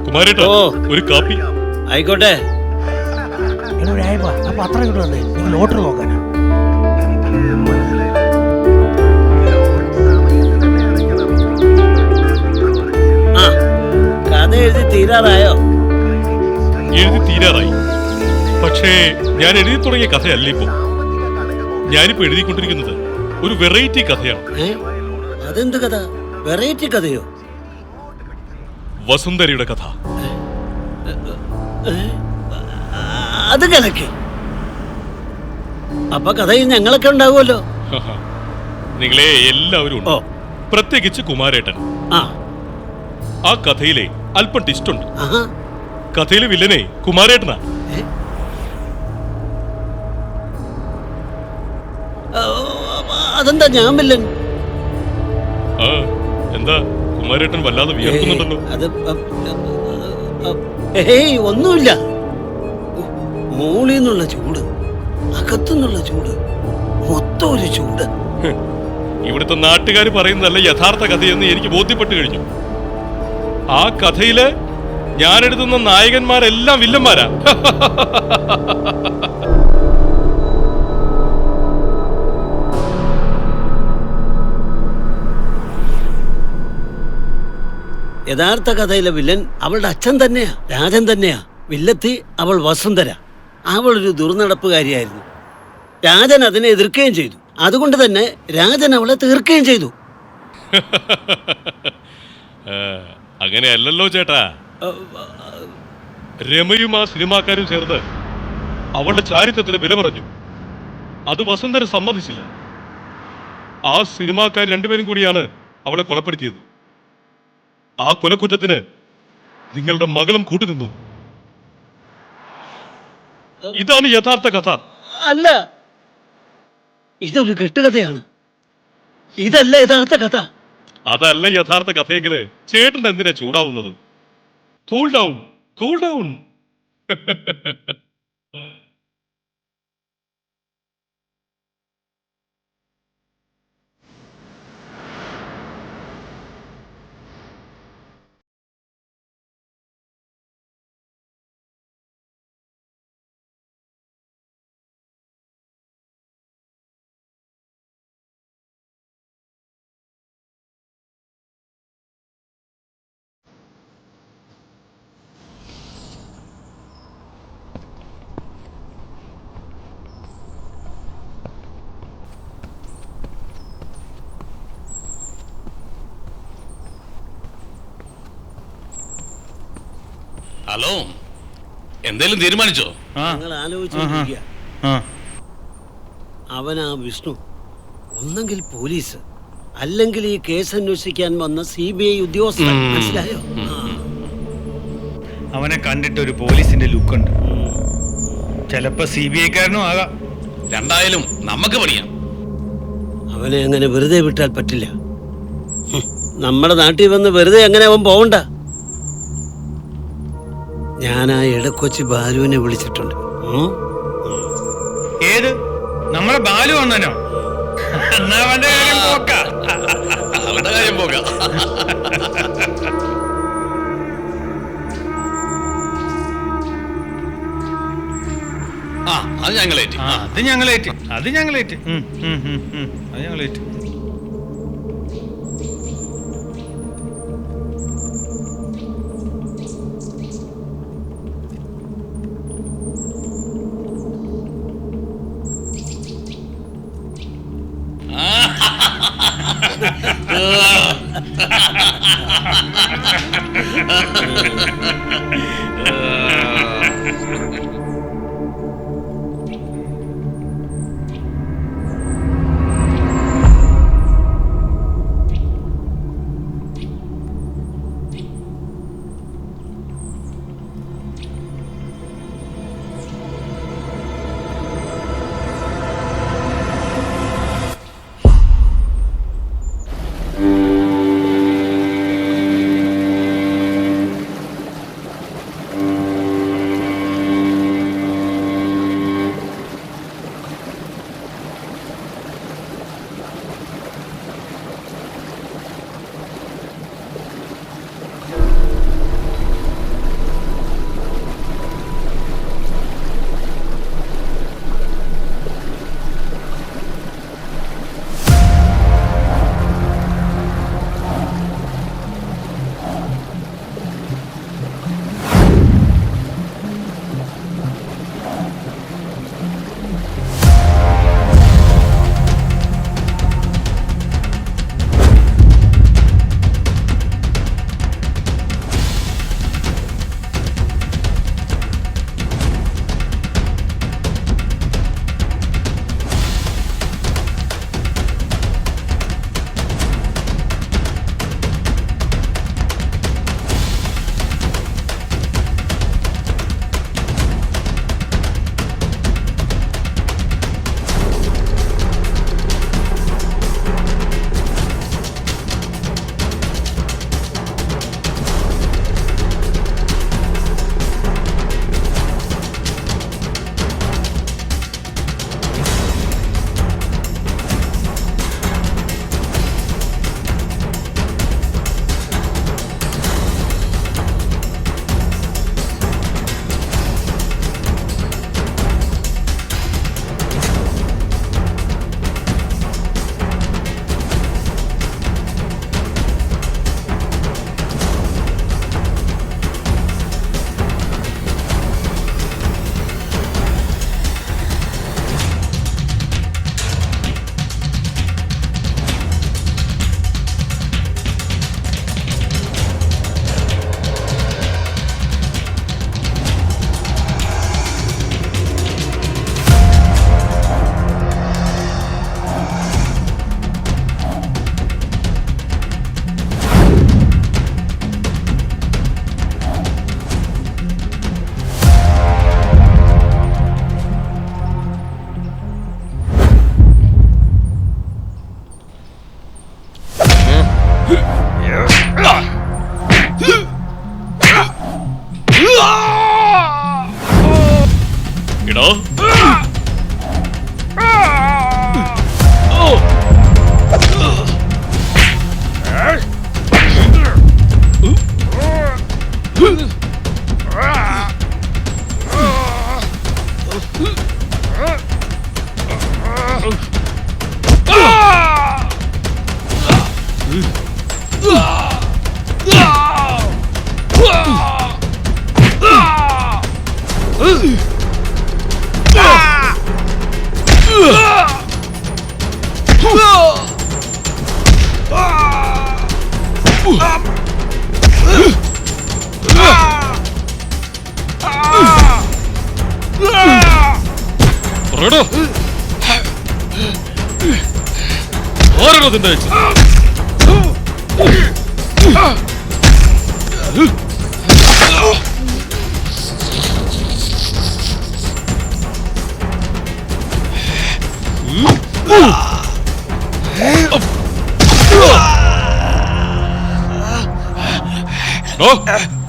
കുമാരേട്ടാ ഒരു കാപ്പി. ആയിക്കോട്ടെ. പത്രം ഇങ്ങോട്ട് വന്നേ, നിങ്ങൾ ലോട്ടറി നോക്കാനാ. ആ കഥ എഴുതി തീരാറായോ? എഴുതി തീരാറായി. പക്ഷേ ഞാൻ എഴുതി തുടങ്ങിയ കഥയല്ല ഇപ്പോ. ഞാനിപ്പോ എഴുതിക്കൊണ്ടിരിക്കുന്നത് ഒരു വെറൈറ്റി കഥയാണ്. അതെന്ത് കഥ? വെറൈറ്റി കഥയോ? വസുന്ധരയുടെ കഥ. അത് കലക്കി. അപ്പൊ കഥയിൽ ഞങ്ങളൊക്കെ ഉണ്ടാവുമല്ലോ. നിങ്ങളെ എല്ലാവരും ഉണ്ട്, പ്രത്യേകിച്ച് കുമാരേട്ടൻ. ആ കഥയിലെ അല്പം ടിസ്റ്റ് ഉണ്ട്. കഥയിലെ വില്ലനെ കുമാരേട്ടനാ. അതെന്താ ഞാൻ വില്ലൻ? എന്താ കുമാരേട്ടൻ വല്ലാതെ വിയർക്കുന്നുണ്ടല്ലോ? ഏയ് ഒന്നുമില്ല. മൂളിന്നുള്ള ചൂട്, അകത്തുനിന്നുള്ള ചൂട്, മൊത്തം ഒരു ചൂട്. ഇവിടുത്തെ നാട്ടുകാർ പറയുന്നതല്ല യഥാർത്ഥ കഥയെന്ന് എനിക്ക് ബോധ്യപ്പെട്ടു കഴിഞ്ഞു. ആ കഥയില് ഞാൻ എഴുതുന്ന നായകന്മാരെല്ലാം വില്ലന്മാരാ. യഥാർത്ഥ കഥയിലെ വില്ലൻ അവളുടെ അച്ഛൻ തന്നെയാ, രാജൻ തന്നെയാ. വില്ലത്തി അവൾ വസുന്ധര. അവളൊരു ദുർനടപ്പുകാരിയായിരുന്നു. രാജൻ അതിനെ എതിർക്കുകയും ചെയ്തു. അതുകൊണ്ട് തന്നെ രാജൻ അവളെ തീർക്കുകയും ചെയ്തു. അങ്ങനെയല്ലല്ലോ ചേട്ടാ. രമയും ആ സിനിമാക്കാരും ചേർന്ന് അവളുടെ ചാരിത്രത്തിന് വില പറഞ്ഞു. അത് വസുന്ധര സമ്മതിച്ചില്ല. ആ സിനിമാക്കാർ രണ്ടുപേരും കൂടിയാണ് അവളെ കൊലപ്പെടുത്തിയത്. ആ കൊലക്കുറ്റത്തിന് നിങ്ങളുടെ മകളും കൂട്ടുനിന്നു. ഇതാണ് യഥാർത്ഥ കഥ. അല്ല, ഇതൊരു കെട്ടുകഥയാണ്. ഇതല്ല യഥാർത്ഥ കഥ. അതല്ല യഥാർത്ഥ കഥയെങ്കില് ചേട്ടൻ എന്തിനാ ചൂടാവുന്നത്? Cool down, cool down. Hello, എന്തേലും തീരുമാനിച്ചോ? ഞങ്ങൾ ആലോചിച്ചിരിക്കുക. അവനാ വിഷ്ണു. ഒന്നെങ്കിൽ പോലീസ്, അല്ലെങ്കിൽ ഈ കേസ് അന്വേഷിക്കാൻ വന്ന CBI ഉദ്യോഗസ്ഥൻ. മനസ്സിലായോ? അവനെ കണ്ടിട്ട് ഒരു പോലീസിന്റെ ലുക്കുണ്ട്. ചിലപ്പോ CBI-കാരനും ആകാം. രണ്ടായാലും നമുക്ക് പണിയാം. അവനെ അങ്ങനെ വെറുതെ വിട്ടാൽ പറ്റില്ല. നമ്മുടെ നാട്ടിൽ വന്ന് വെറുതെ അങ്ങനെ അവൻ പോവണ്ട. ഞാൻ ആ ഇടക്കൊച്ചി ബാലുവിനെ വിളിച്ചിട്ടുണ്ട്. ഏത്? നമ്മളെ ബാലു വന്നനോ? അവന്റെ കാര്യം പോക്കാ. അവന്റെ കാര്യം പോകാം. അത് ഞങ്ങളേറ്റ്. അത് ഞങ്ങളേറ്റ്. അത് ഞങ്ങളേറ്റ്. അത് ഞങ്ങളേറ്റ്.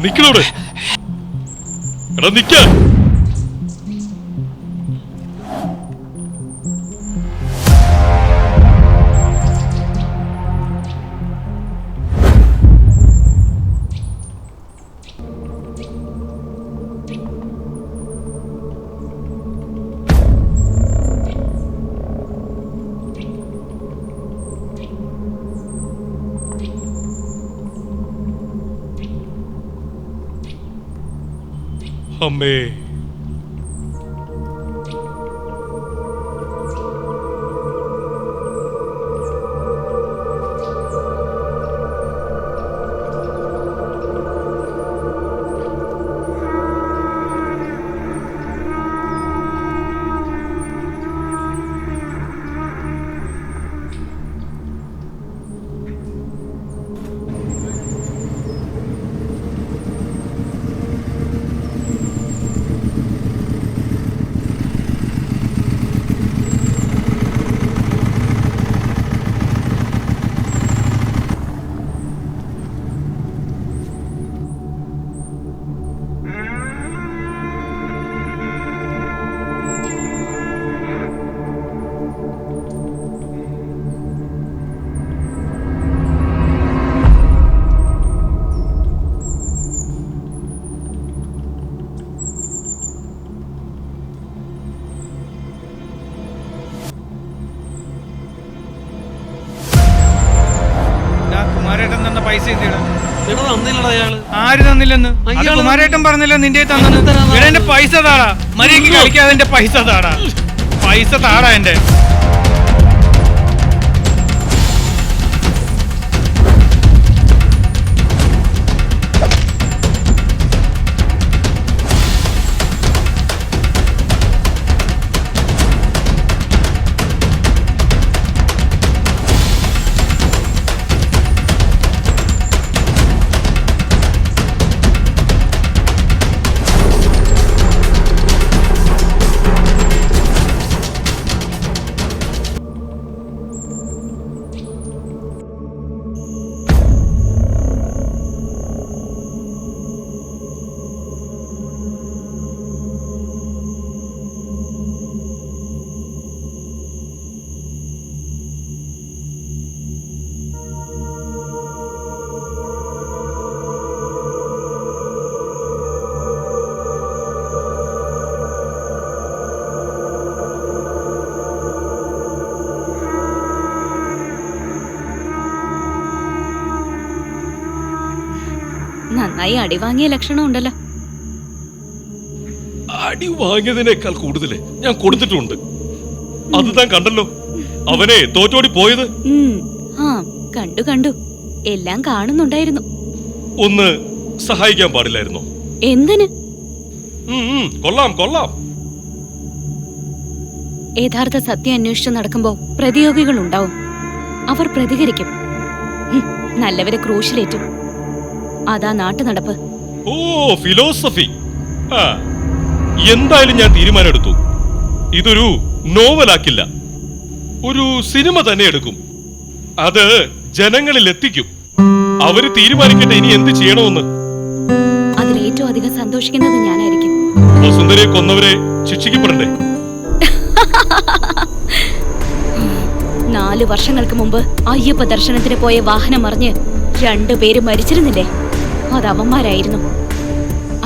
നിക്കണോടെ എടാ നിക്ക. അമ്മേ, കുമാരേട്ടൻ തന്ന പൈസ എന്തിടാ? അയാള് ആര് തന്നില്ലെന്ന്? അത് കുമാരേട്ടൻ പറഞ്ഞല്ലോ നിന്റെ തന്നെന്ന്. എന്റെ പൈസ താടാ, മര്യാദയ്ക്ക് കളിക്കാതെ എന്റെ പൈസ താടാ, പൈസ താടാ എന്റെ. നന്നായി അടി വാങ്ങിയ ലക്ഷണം ഉണ്ടല്ലോ. അടി വാങ്ങിയതിനേക്കാൾ കൂടുതൽ ഞാൻ കൊടുത്തിട്ടുണ്ട്. അത് താൻ കണ്ടല്ലോ, അവനെ തോറ്റോടി പോയത്. ആ കണ്ടു കണ്ടു, എല്ലാം കാണുന്നുണ്ടായിരുന്നു. ഒന്ന് സഹായിക്കാൻ പാടില്ലായിരുന്നോ? എന്തിന്? കൊള്ളാം കൊള്ളാം. യഥാർത്ഥ സത്യം അന്വേഷിച്ച് നടക്കുമ്പോ പ്രതിയോഗികൾ ഉണ്ടാവും. അവർ പ്രതികരിക്കും. നല്ലവരെ ക്രൂശിലേറ്റും. അതാ നാട്ടു നടപ്പ്. ഓ ഫിലോസഫി. എന്തായാലും ഞാൻ തീരുമാനമെടുത്തു. ഇതൊരു നോവലാക്കില്ല, ഒരു സിനിമ തന്നെ എടുക്കും. അത് ജനങ്ങളിൽ എത്തിക്കും. അവര് തീരുമാനിക്കട്ടെ ഇനി എന്ത് ചെയ്യണമെന്ന്. അതിൽ ഏറ്റവും അധികം സന്തോഷിക്കുന്നത് ഞാനായിരിക്കും. വസുന്ധരയെ കൊന്നവരെ ശിക്ഷിക്കപ്പെടണ്ടേ? 4 വർഷങ്ങൾക്ക് മുമ്പ് അയ്യപ്പ ദർശനത്തിന് പോയ വാഹനം മറിഞ്ഞ് 2 പേര് മരിച്ചിരുന്നില്ലേ? അത് അവന്മാരായിരുന്നു.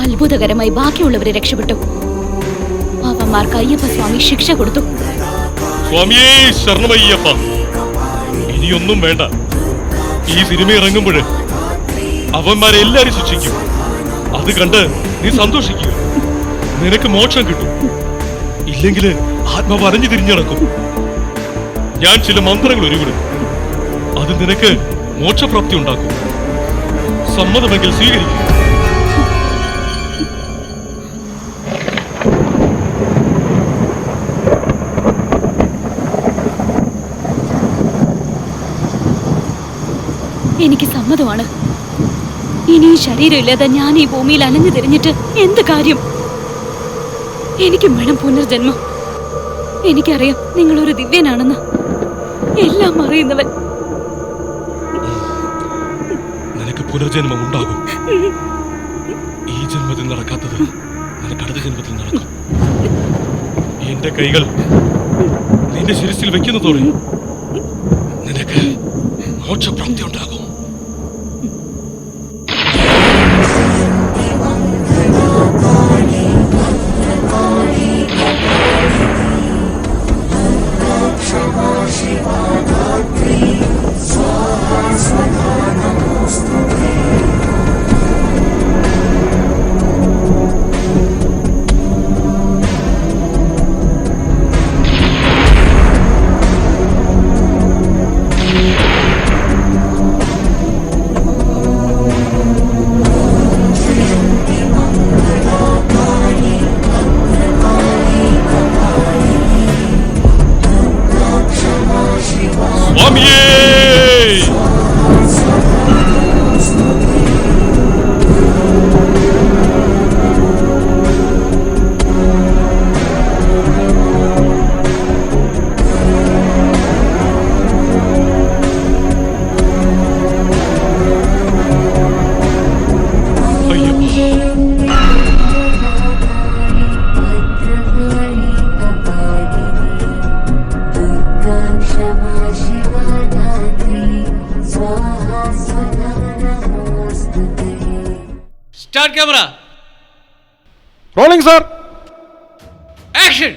അത്ഭുതകരമായി ബാക്കിയുള്ളവരെ രക്ഷപ്പെട്ടു. അവന്മാർക്ക് അയ്യപ്പ സ്വാമി ശിക്ഷ കൊടുത്തു. സ്വാമിയേ ശരണമയ്യപ്പ. ഇനിയൊന്നും വേണ്ട. ഈ സിനിമ ഇറങ്ങുമ്പോൾ അവന്മാരെ എല്ലാരും ശിക്ഷിക്കും. അത് കണ്ട് നീ സന്തോഷിക്കുക. നിനക്ക് മോക്ഷം കിട്ടും. ഇല്ലെങ്കിൽ ആത്മാവ് അരഞ്ഞു തിരിഞ്ഞടക്കും. ഞാൻ ചില മന്ത്രങ്ങൾ ഒരുവിടും. അത് നിനക്ക് മോക്ഷപ്രാപ്തി ഉണ്ടാക്കും. സമ്മതമെങ്കിൽ സ്വീകരിക്കും. എനിക്ക് സമ്മതമാണ്. ഇനി ഈ ശരീരമില്ലാതെ ഞാൻ ഈ ഭൂമിയിൽ അലഞ്ഞു തിരിഞ്ഞിട്ട് എന്ത് കാര്യം? എനിക്കും വേണം പുനർജന്മം. എനിക്കറിയാം നിങ്ങളൊരു ദിവ്യനാണെന്ന്. എല്ലാം അറിയുന്നവൻ. നിനക്ക് പുനർജന്മം ഉണ്ടാകും. ഈ ജന്മത്തിൽ നടക്കാത്തത് നിനക്ക് അടുത്ത ജന്മത്തിൽ നടക്കും. എന്റെ കൈകൾ നിന്റെ ശിരസിൽ വെക്കുന്നതോടെ നിനക്ക് മോക്ഷപ്രാപ്തി ഉണ്ടാകും. Start camera. Rolling, sir. Action.